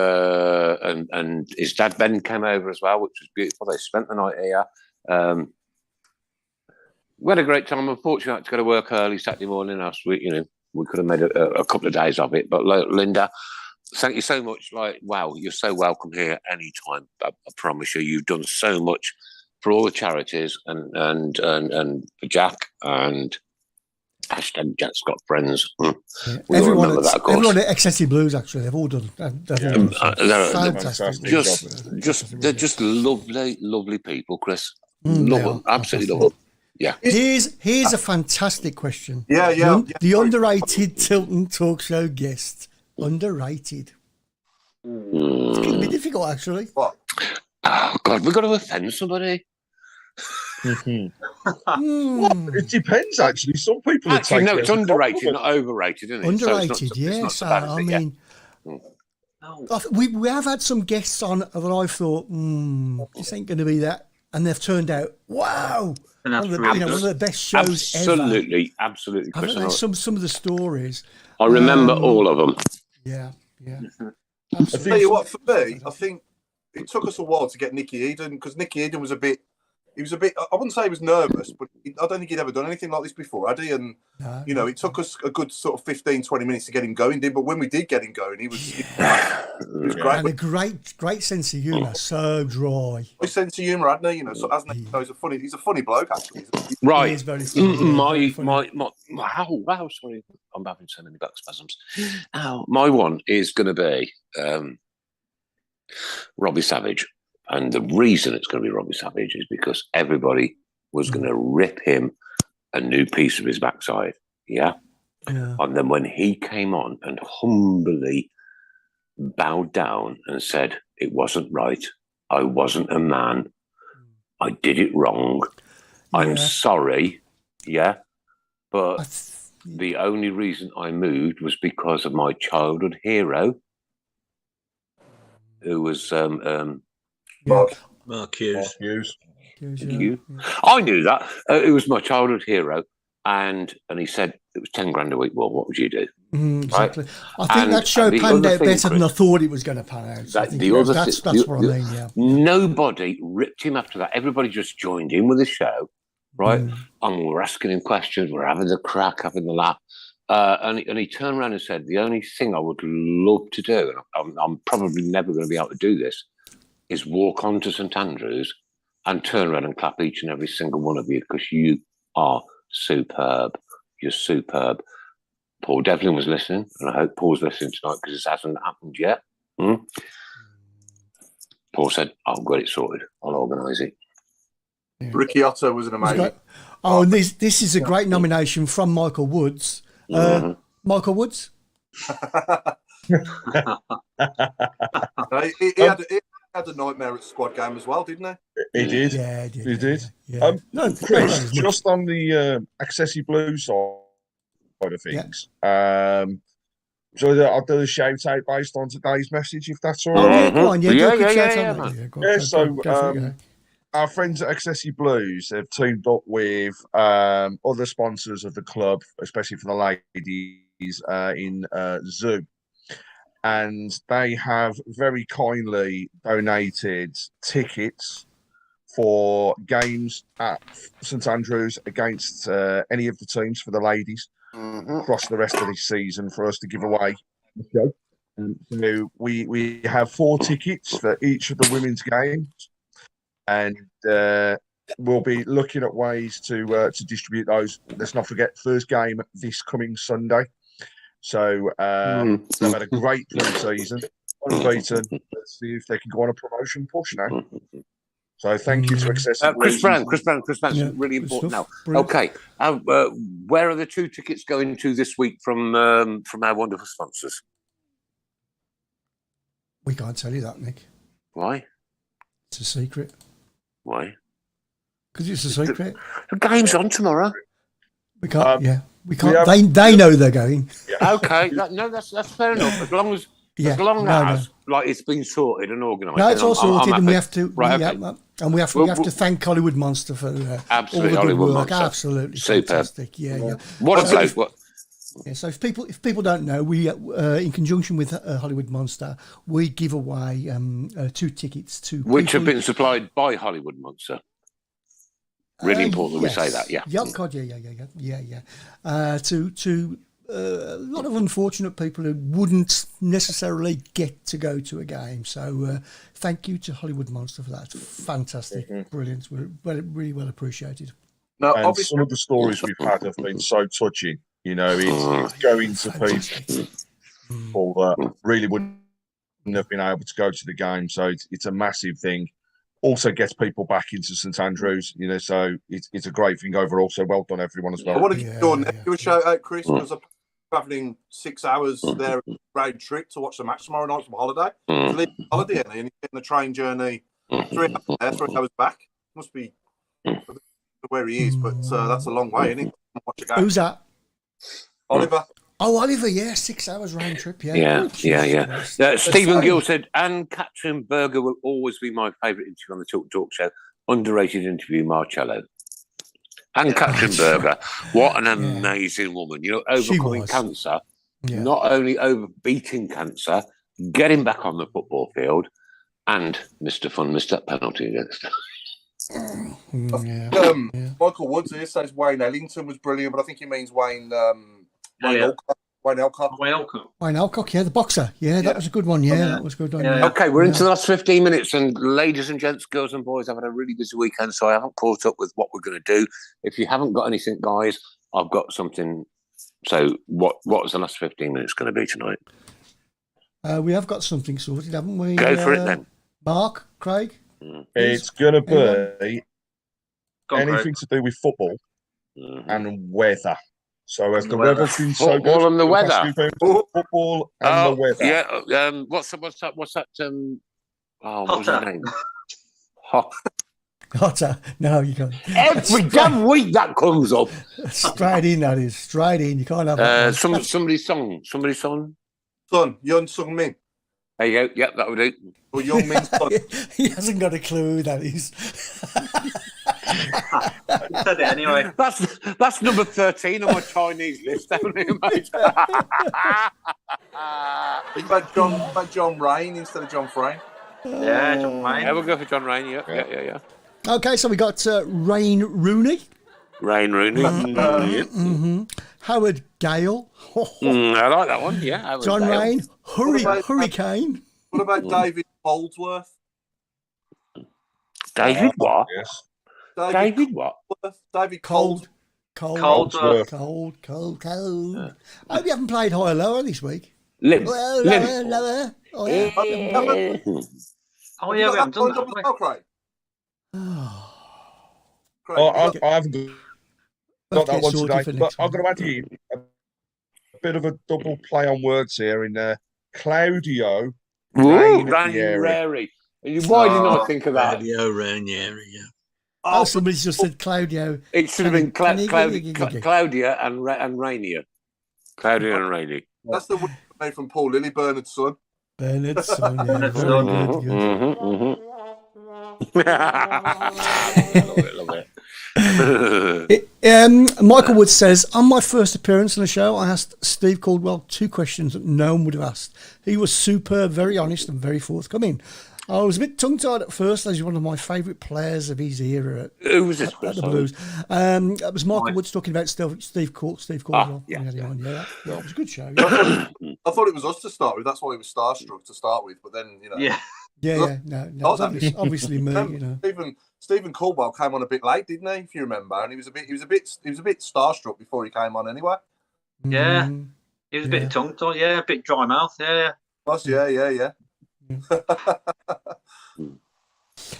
his dad Ben came over as well, which was beautiful. They spent the night here. We had a great time. Unfortunately, I had to go to work early Saturday morning last week. You know, we could have made a couple of days of it. But Linda, thank you so much. Like, wow, you're so welcome here anytime. I promise you, you've done so much for all the charities and for Jack and Hashtag Jack's got friends. Yeah. We all remember that, of course. Everyone at Excessive Blues, actually, they've all done. Fantastic They're just lovely, lovely people, Chris. They are Absolutely fantastic. love them. Yeah. Here's a fantastic question. Yeah. The underrated Tilton talk show guest. Underrated. It's going to be difficult, actually. What? Oh, God, we've got to offend somebody. Well, it depends, actually. Some people Actually, no, it's underrated, not overrated, isn't it? Underrated, It's not bad, is it? Yeah. We have had some guests on that I thought, this ain't going to be that. And they've turned out, wow. And that's one of the best shows ever. Absolutely. Chris, Haven't they? Some of the stories. I remember all of them. Yeah. I tell you what, for me, I think it took us a while to get Nicky Eden, because Nicky Eden was a bit, I wouldn't say he was nervous, but I don't think he'd ever done anything like this before, had he? And, it took us a good sort of 15, 20 minutes to get him going, but when we did get him going, he was great. And a great sense of humour, so dry. His sense of humour, hadn't he? So hasn't he? He's a funny bloke, actually. Right. He is very funny. Wow, sorry. I'm having so many back spasms. My one is going to be Robbie Savage. And the reason it's going to be Robbie Savage is because everybody was going to rip him a new piece of his backside. Yeah. And then when he came on and humbly bowed down and said, it wasn't right. I wasn't a man. I did it wrong. I'm sorry. Yeah. But the only reason I moved was because of my childhood hero, who was Mark Hughes. You. I knew that. It was my childhood hero. And he said it was 10 grand a week. Well, what would you do? Exactly. Right? I think that show panned out better than I thought it was going to pan out. That's what I mean, yeah. Nobody ripped him after that. Everybody just joined in with the show, right? And we're asking him questions. We're having the crack, having the laugh. And he turned around and said, the only thing I would love to do, and I'm probably never going to be able to do this, is walk on to St Andrews and turn around and clap each and every single one of you, because you are superb. You're superb. Paul Devlin was listening, and I hope Paul's listening tonight, because this hasn't happened yet. Paul said, I'll get it sorted. I'll organise it. Yeah. Ricky Otto was an amazing... and this is a great nomination from Michael Woods. Michael Woods? he had a nightmare at squad game as well, didn't he? He did. Yeah, he did. Yeah. Chris, just on the Excessive Blues side of things, so I'll do a shout out based on today's message, if that's all right. Go on, Our friends at Excessive Blues have teamed up with other sponsors of the club, especially for the ladies in Zoo. And they have very kindly donated tickets for games at St Andrews against any of the teams for the ladies across the rest of this season for us to give away. So we have 4 tickets for each of the women's games, and we'll be looking at ways to distribute those. Let's not forget, first game this coming Sunday. So they've had a great pre-season, unbeaten. Let's see if they can go on a promotion push now. So thank you to Excessive Chris Browne, really important now. Brilliant. Okay, where are the 2 tickets going to this week from our wonderful sponsors? We can't tell you that, Nick. Why? It's a secret. Why? Because it's a secret. The game's on tomorrow. We can't. We can't. They know they're going. Yeah. Okay, that's fair enough. As long as like it's been sorted and organised. No, it's all sorted, and we have to. And we have to thank Hollywood Monster for all the good work. Monster. Absolutely Superb. Fantastic. Yeah. What a place! So if people don't know, we in conjunction with Hollywood Monster, we give away 2 tickets to which have been supplied by Hollywood Monster. Really important that we say that, yeah. God, yeah. To a lot of unfortunate people who wouldn't necessarily get to go to a game. So thank you to Hollywood Monster for that. Fantastic, brilliant. We're really well appreciated. No, And obviously, some of the stories we've had have been so touching. You know, it's going to people that really wouldn't have been able to go to the game. So it's a massive thing. Also gets people back into St Andrews, you know, so it's a great thing overall. So well done, everyone, as well. I want to give your nephew a shout out, Chris, because I'm travelling 6 hours there, round trip to watch the match tomorrow night from holiday. To leave holiday, and he's getting the train journey 3 hours there, 3 hours back. Must be where he is, but that's a long way, isn't it? Watch a game. Who's that? Oliver. Oh, Oliver, yeah, 6 hours round trip, yeah. Yeah. Stephen Gill said, Anne Catherine Berger will always be my favourite interview on the Talk Show. Underrated interview, Marcello. Anne Catherine Berger, what an amazing woman. You know, overcoming cancer, not only over beating cancer, getting back on the football field, and Mr. Fun missed that penalty against her. Michael Woods here says Wayne Ellington was brilliant, but I think he means Wayne Alcock. Wayne Alcock. Wayne Alcock, yeah, the boxer. Yeah, that was a good one. Yeah, that was a good one. Yeah. Okay, we're into the last 15 minutes, and ladies and gents, girls and boys, I've had a really busy weekend, so I haven't caught up with what we're going to do. If you haven't got anything, guys, I've got something. So what's the last 15 minutes going to be tonight? We have got something sorted, haven't we? Go for it then. Mark, Craig? It's going to be anything Craig. to do with football and weather. So as the weather's been so good, football and the weather. Football and the weather. Yeah. What's that? What was his name? Hotter. No, you can't. Every damn week that comes up. Straight in, that is. Straight in. You can't have that. Somebody's song. Son, Young Sung Min. There you go. Yep, that would do. Or Young Min's son. He hasn't got a clue who that is. Said it anyway. That's number 13 on my Chinese list, haven't you, mate? About John Rain instead of John Frame. Yeah, John Rain. Yeah, we'll go for John Rain. Yeah. Okay, so we got Wayne Rooney. Wayne Rooney. Howard Gale. I like that one. Yeah. Howard John Gale. Rain. Hurricane. What about David Holdsworth? David what? Yes. David what? David Cold. Coldsworth. Cold. I hope you haven't played high or lower this week. Liverpool. Lower. Oh, yeah. Oh, yeah, we haven't done that. Well, Craig. Craig. I haven't got that one sorted today, for but next I'm going to add in a bit of a double play on words here in Claudio Ranieri. Why didn't I think of that? Claudio Ranieri, yeah. Oh, somebody's just said Claudio. It should have been Claudia and Rainier. Claudia and Rainier. That's the one made from Paul Lilly, Bernard's son. Bernard's son, yeah. Bernard's Very son. good. Love it. Michael Wood says, on my first appearance on the show, I asked Steve Caldwell 2 questions that no one would have asked. He was superb, very honest and very forthcoming. I was a bit tongue-tied at first, as he's one of my favourite players of his era Who was this at the person? Blues. It was Michael Woods talking about Steve Caldwell. Yeah. That was a good show. I thought it was us to start with. That's why he was starstruck to start with. But then, you know. Yeah. No, it's obviously me. You know. Stephen Caldwell came on a bit late, didn't he? If you remember, and he was a bit starstruck before he came on. Anyway. Yeah, he was a bit tongue-tied. Yeah, a bit dry mouth. Yeah. Yeah.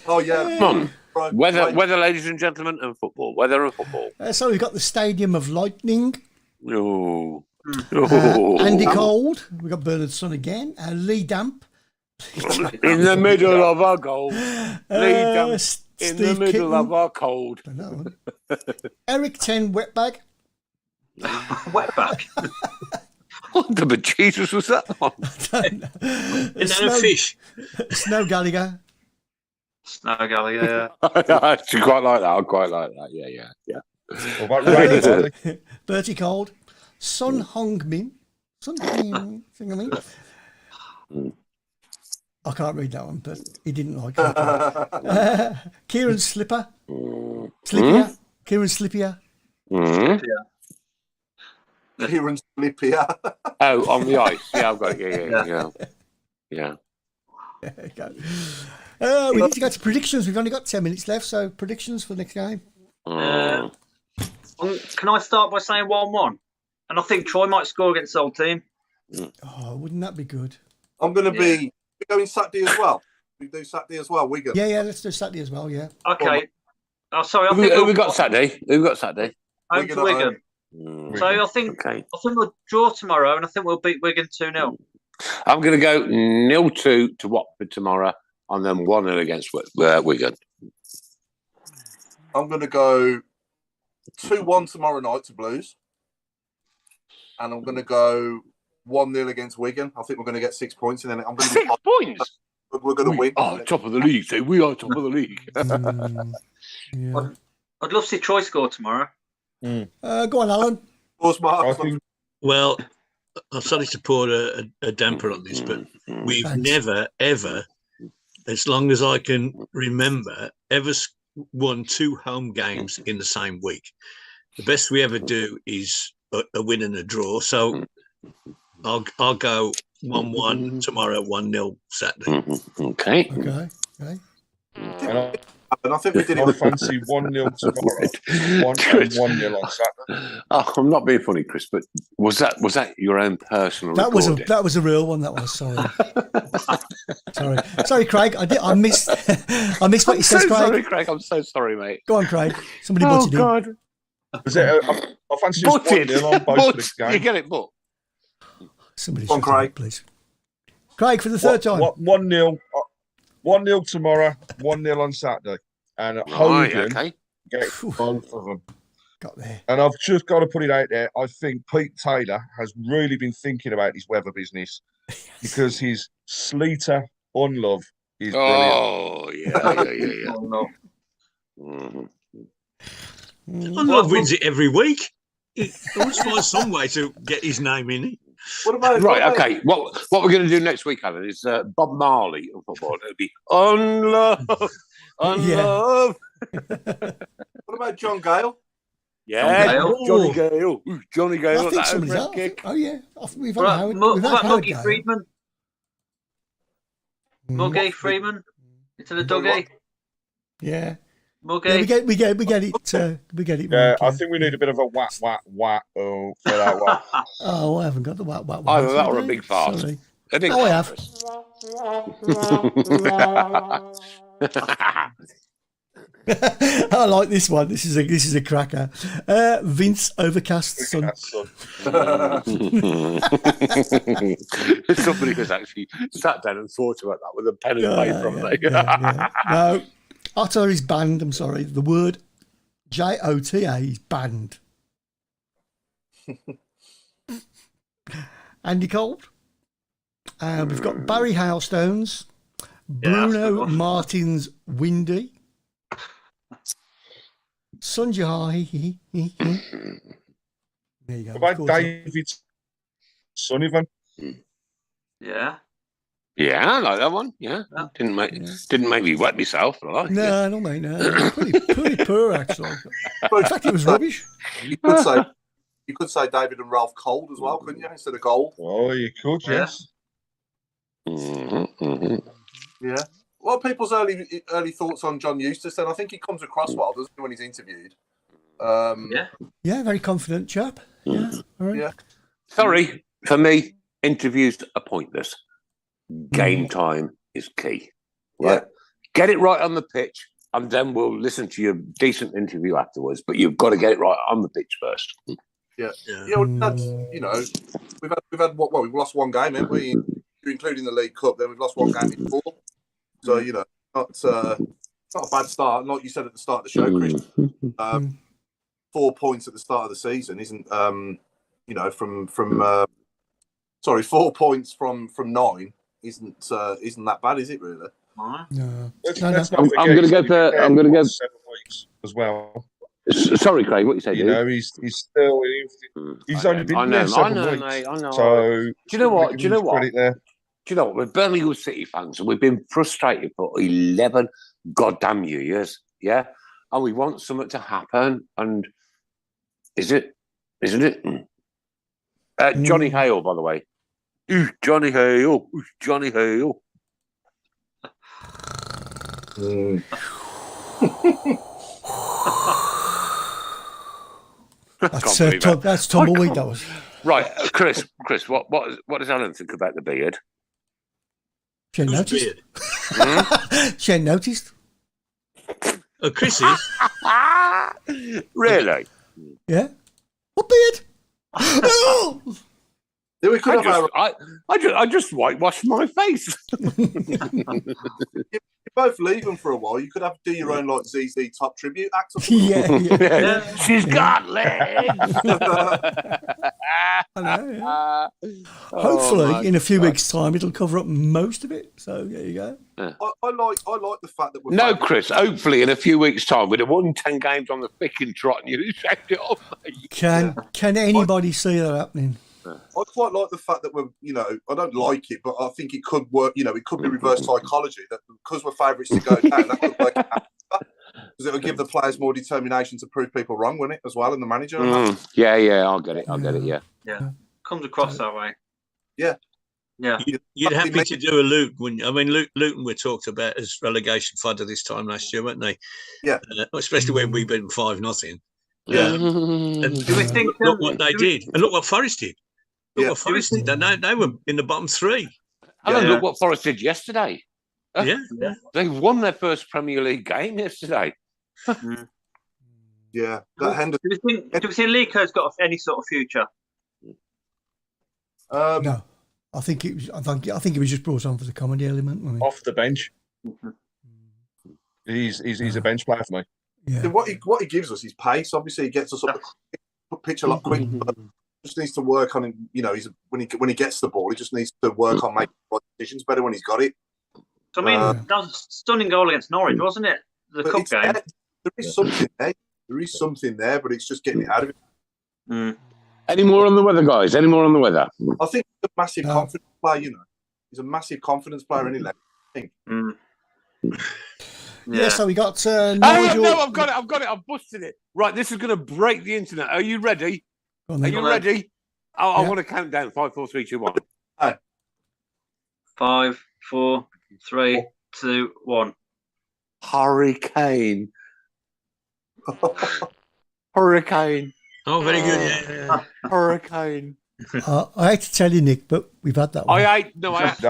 Oh yeah. Come on. Weather, ladies and gentlemen, and football. Weather and football. So we've got the Stadium of Lightning. Oh. Andy Cold. We've got Bernard's son again. Lee Damp. In the middle of our goal. Lee Damp. In Steve the middle Kitten. of our cold. Eric 10 Wetbag. Wetback. What the bejesus was that one? Is that a fish? Snow Gallagher. Snow Gallagher. I actually quite like that. I quite like that. Yeah. What about Rainy? Bertie Cold. Sun Hong Min. Sun Hong Min. I can't read that one, but he didn't like it. Kieran Slipper. Slippier. Kieran Slippier. Kieran Slippier. Oh, on the ice. Yeah, I've got it. Yeah. There you go. We need to go to predictions. We've only got 10 minutes left, so predictions for the next game. Can I start by saying 1-1? And I think Troy might score against the old team. Oh, wouldn't that be good? I'm going to be going Saturday as well. We do Saturday as well, Wigan. Yeah, let's do Saturday as well, yeah. Okay. Oh, sorry. Who we got Saturday? Home to Wigan. So I think we'll draw tomorrow, and I think we'll beat Wigan 2-0. I'm going to go 0-2 to Watford tomorrow, and then 1-0 against Wigan. I'm going to go 2-1 tomorrow night to Blues. And I'm going to go 1-0 against Wigan. I think we're going to get 6 points. And then I'm going to 6 points? We're going to win. Oh, top of the league. So we are top of the league. Yeah. I'd love to see Troy score tomorrow. Go on, Alan. Well, I'm sorry to pour a damper on this, but we've never, ever, as long as I can remember, ever won 2 home games in the same week. The best we ever do is a win and a draw. So I'll go 1-1 tomorrow, 1-0 Saturday. Okay. And I think we did it. I fancy 1-0 tomorrow, 1-0 on Saturday. Oh, I'm not being funny, Chris, but was that your own personal recording? That was a real one. That was sorry, Craig. I missed what you said, Craig. Sorry, Craig. I'm so sorry, mate. Go on, Craig. Somebody butted in. I fancy just 1-0 on both of the games. You get it, but Somebody on, Craig, please. Craig for the third time. 1-0 tomorrow, 1-0 on Saturday. And Hogan gets both of them. Got there. And I've just got to put it out there. I think Pete Taylor has really been thinking about his weather business because his Sleater on love is brilliant. Oh, yeah. Love wins it every week. He always finds some way to get his name in it. What about What we're going to do next week, Alan, is Bob Marley of football. It'll be on love. Love. What about John Gale? Yeah, Johnny Gale. Johnny Gale. I think somebody's out. Oh yeah, we've had Howard. What about Muggy Gale. Friedman? Muggy Friedman into the Dougie. Yeah. Muggy. Yeah, we get it. Yeah, I think we need a bit of a whack for that one. Oh, I haven't got the whack. Either that or a big fart. Sorry. A big I have. I like this one. This is a cracker. Vince Overcast Sun. Somebody has actually sat down and thought about that with a pen and paper. Yeah. No, Otter is banned. I'm sorry. The word JOTA is banned. Andy Cold. We've got Barry Hailstones, Bruno Martins Windy, Sunjahai. There you go. What about David Sullivan? Yeah. Yeah, I like that one. Yeah, didn't make me wet myself. I like no, mate. No, pretty poor actually. In fact, it was rubbish. You could say David and Ralph Cold as well, couldn't you? Instead of Gold. Oh, you could, yes. Yeah. What are people's early thoughts on John Eustace? Then I think he comes across well, doesn't he, when he's interviewed? Yeah, very confident chap. Yeah, all right. Yeah. Sorry, for me, interviews are pointless. Game time is key. Right? Get it right on the pitch, and then we'll listen to your decent interview afterwards. But you've got to get it right on the pitch first. Yeah. Well, that's, we've had what? Well, we've lost one game, haven't we? Including the League Cup. Then we've lost one game in 4. So not a bad start. Like you said at the start of the show, Chris. 4 points at the start of the season isn't 4 points from 9 isn't that bad, is it really? No. I'm going to go 7 weeks as well. Sorry, Craig, what you said? He's still. He's only been there 7 weeks. Mate, I know. So do you know what? Do you know what? We're Birmingham City fans, and we've been frustrated for 11 goddamn years. Yeah, and we want something to happen. And isn't it? Johnny Hale, by the way. Ooh, Johnny Hale. Ooh, Johnny Hale. That's tumbleweed, that was. Right, Chris, what does Alan think about the beard? She ain't Whose noticed. beard? She ain't noticed. Oh, Chrissy. Really? Yeah. What beard? Oh! Yeah, we could have our, I just whitewashed my face. you both leave them for a while. You could have do your own like ZZ Top tribute act. Or Yeah. She's got legs. I know, yeah. Hopefully, in a few weeks' time, it'll cover up most of it. So there you go. I like the fact that we're No, Chris. Hopefully, in a few weeks' time, we'd have won 10 games on the thick and trot, and you'd have checked it off. Can anybody see that happening? I quite like the fact that we're, I don't like it, but I think it could work. It could be reverse psychology that because we're favourites to go down, that could work out. Because it'll give the players more determination to prove people wrong, won't it, as well, and the manager? Yeah, I'll get it. Yeah. Comes across that way. Yeah. Yeah. You'd happy to do a Luton, wouldn't you? I mean, Luton were talked about as relegation fodder this time last year, weren't they? Yeah. Especially when we beat them 5-0. Yeah. And Do we think look what they did, and look what Forest did. Look what Forest did. They were in the bottom three. And look what Forest did yesterday. Yeah. They won their first Premier League game yesterday. Yeah. Do we think Lico's got any sort of future? No. I think it was just brought on for the comedy element. I mean. Off the bench. He's a bench player for me. Yeah. What he gives us is pace. Obviously, he gets us up the pitch a lot quicker. Just needs to work on it. When he gets the ball, he just needs to work on making decisions better when he's got it. So, I mean, that was a stunning goal against Norwich, wasn't it? The cup game. There is something there. There is something there, but it's just getting it out of it. Any more on the weather, guys? Any more on the weather? I think he's a massive confidence player. He's a massive confidence player anyway. I think. Yeah. So we got. No, I've got it. I've busted it. Right, this is going to break the internet. Are you ready? Are you ready? I want to count down. 5, 4, 3, 2, 1. 5, 4, 3, 2, 1. Hurricane. Hurricane. Oh, very good. Yeah. Hurricane. I hate to tell you, Nick, but we've had that one. I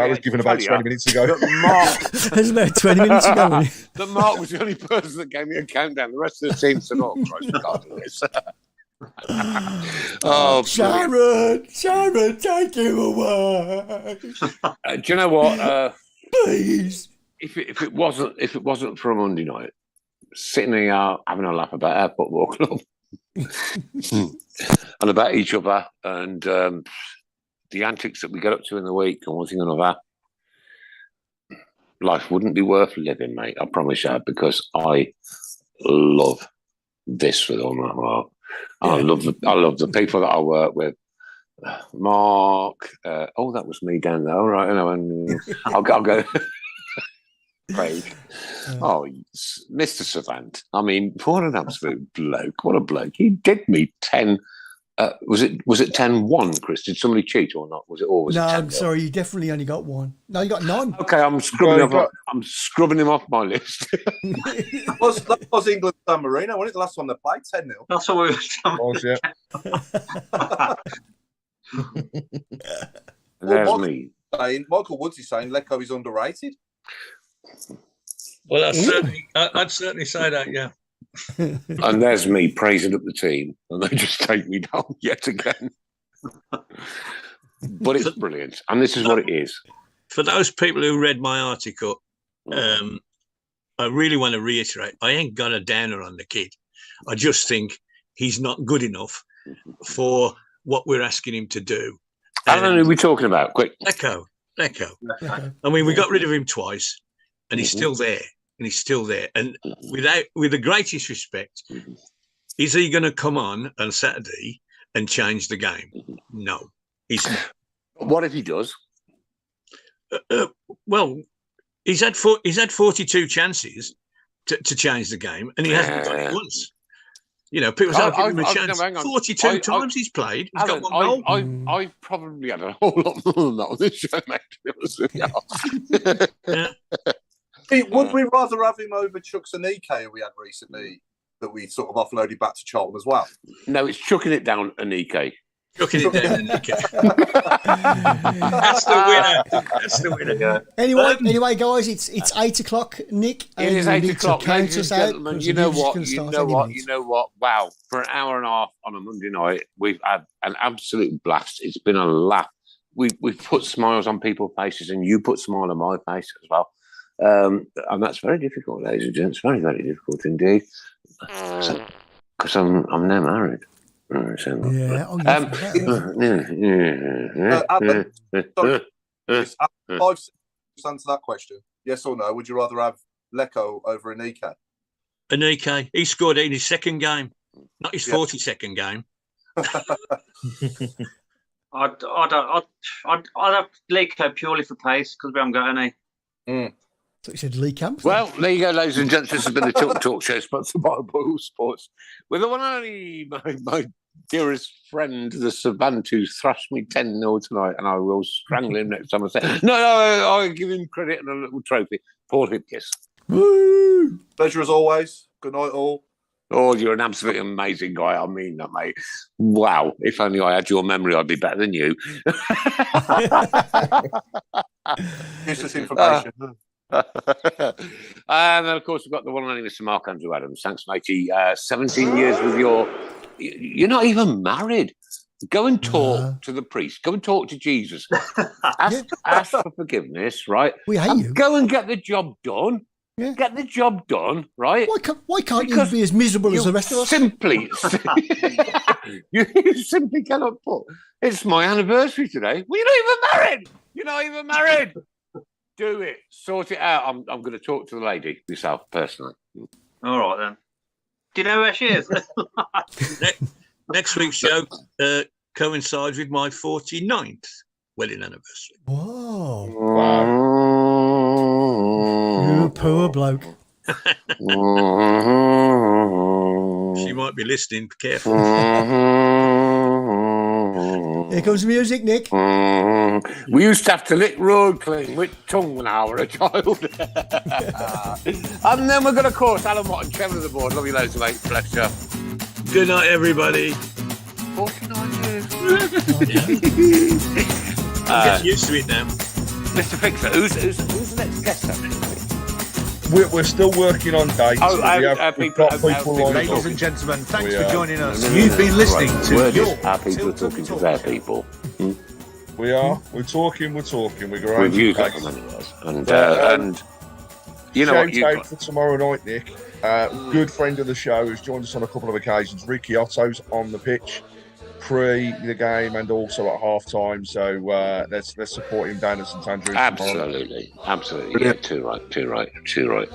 was given about 20 minutes ago. It was about 20 minutes ago. That Mark was the only person that gave me a countdown. The rest of the team said, "Oh, Christ, we can't do this." Sharon, take him away. Do you know what? Please. If it wasn't for a Monday night, sitting here having a laugh about our football club and about each other and the antics that we get up to in the week and one thing and another, life wouldn't be worth living, mate. I promise you, because I love this with all my heart. Yeah. I love the people that I work with. Mark, that was me down there. All right, and I'll go. Craig. Oh, Mr. Savant. I mean, what an absolute bloke. What a bloke. He did me 10. Was it 10-1, Chris? Did somebody cheat or not? Was it always? No, I'm sorry. You definitely only got one. No, you got none. Okay, I'm scrubbing him off my list. that was England San Marino. When it the last one they played 10-0? That's what we were. There's me. Michael Woods is saying Lecco is underrated. Well, I'd certainly say that, yeah. And there's me praising up the team, and they just take me down yet again. But it's brilliant, and this is what it is. For those people who read my article, I really want to reiterate, I ain't got a downer on the kid. I just think he's not good enough for what we're asking him to do. How long are we talking about? Quick. Lecco. I mean, we got rid of him twice, and he's still there. And with the greatest respect, is he going to come on Saturday and change the game? No, he's not. What if he does? Well, he's had 42 chances to change the game, and he hasn't done it once. People say, give him a chance. 42 times he's played. He's got one goal. I've probably had a whole lot more than that on this show, mate, to be honest with you. Would we rather have him over Chuks Aneke, who we had recently? that we sort of offloaded back to Charlton as well. No, it's chucking it down, Anike. Chucking it down, Anike. That's the winner. That's the winner. Yeah. Anyway, guys, it's 8 o'clock, Nick. It is 8 o'clock, ladies and gentlemen. Out, You know what? Wow, for an hour and a half on a Monday night, we've had an absolute blast. It's been a laugh. We've put smiles on people's faces, and you put a smile on my face as well. And that's very difficult, ladies and gents. Very, very difficult indeed. Because I'm now married. Yeah. Oh, Alan, sorry, just answer that question. Yes or no? Would you rather have Lecco over Anike? Anike, he scored in his second game, not his 42nd game. I'd have Lecco purely for pace because we haven't got any. So you said Lee Camp. Well, there you go, ladies and gents. This has been the Tilton Talk Show, sponsored by Boylesports, with the one and only my dearest friend, the Savant, who thrashed me 10-0 tonight, and I will strangle him next time I say, no, I'll give him credit and a little trophy. Paul Hipkiss. Woo! Pleasure as always. Good night, all. Oh, you're an absolutely amazing guy. I mean that, mate. Wow. If only I had your memory, I'd be better than you. Useless information. And of course, we've got the one and only Mr. Mark Andrew Adams. Thanks, matey. 17 years with you're not even married. Go and talk to the priest. Go and talk to Jesus. Ask for forgiveness, right? We hate you. Go and get the job done. Yeah. Get the job done, right? Why can't you be as miserable as the rest of us? You simply cannot put, it's my anniversary today. Well, you're not even married. You're not even married. Do it. Sort it out. I'm going to talk to the lady myself, personally. All right, then. Do you know where she is? Next week's show coincides with my 49th wedding anniversary. Whoa. Wow. You poor bloke. She might be listening. Be careful. Here comes the music, Nick. We used to have to lick road clean with tongue when I was a child. And then we're going to course Alan Watt and Kevin on the board. Love you loads, mate. Bless you. Good night, everybody. 49 years. Get used to it now. Mr. Fixer, who's the next guest, actually? We're still working on dates. We've got people lined Ladies up. and gentlemen, thanks We for are. joining us. You've been listening to your Our people are talking to their people. We are. We're talking. We're great. With you guys. And you know what? Shout out for tomorrow night, Nick. Good friend of the show who's joined us on a couple of occasions. Ricky Otto's on the pitch pre the game and also at half time. So let's support him down at St Andrews. Absolutely. Yeah, too right.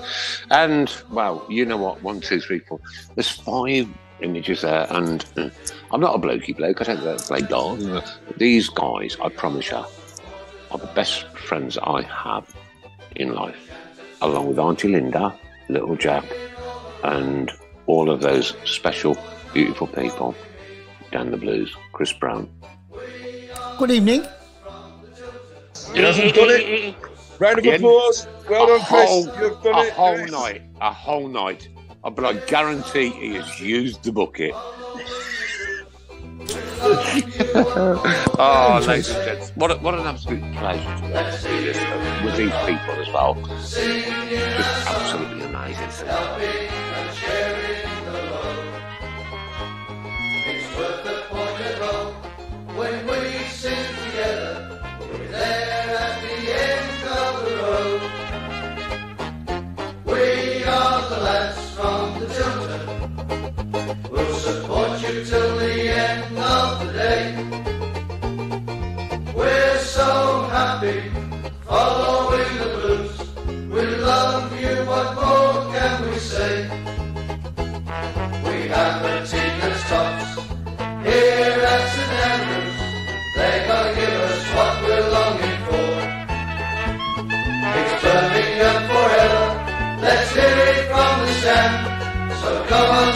And well, you know what? 1, 2, 3, 4. There's 5 images there, and I'm not a blokey bloke. I don't play golf. But these guys, I promise you, are the best friends I have in life, along with Auntie Linda, Little Jack, and all of those special, beautiful people down the blues. Chris Browne. Good evening. He hasn't done it. Round of applause. Well done, Chris. You've done it. A whole night. But I guarantee he has used the bucket. Ladies and gents, what an absolute pleasure to do this with these people as well. Just absolutely amazing. It's worth the point of row when we sing together. We're there at the end of the road. We are the lads from the Tilton. We'll support you till the end of the day. We're so happy following the blues. We love you, what more can we say? We have the Tinkers tops here at St Andrews. They're gonna give us what we're longing for. It's Birmingham forever. Let's hear it from the stand. So come on.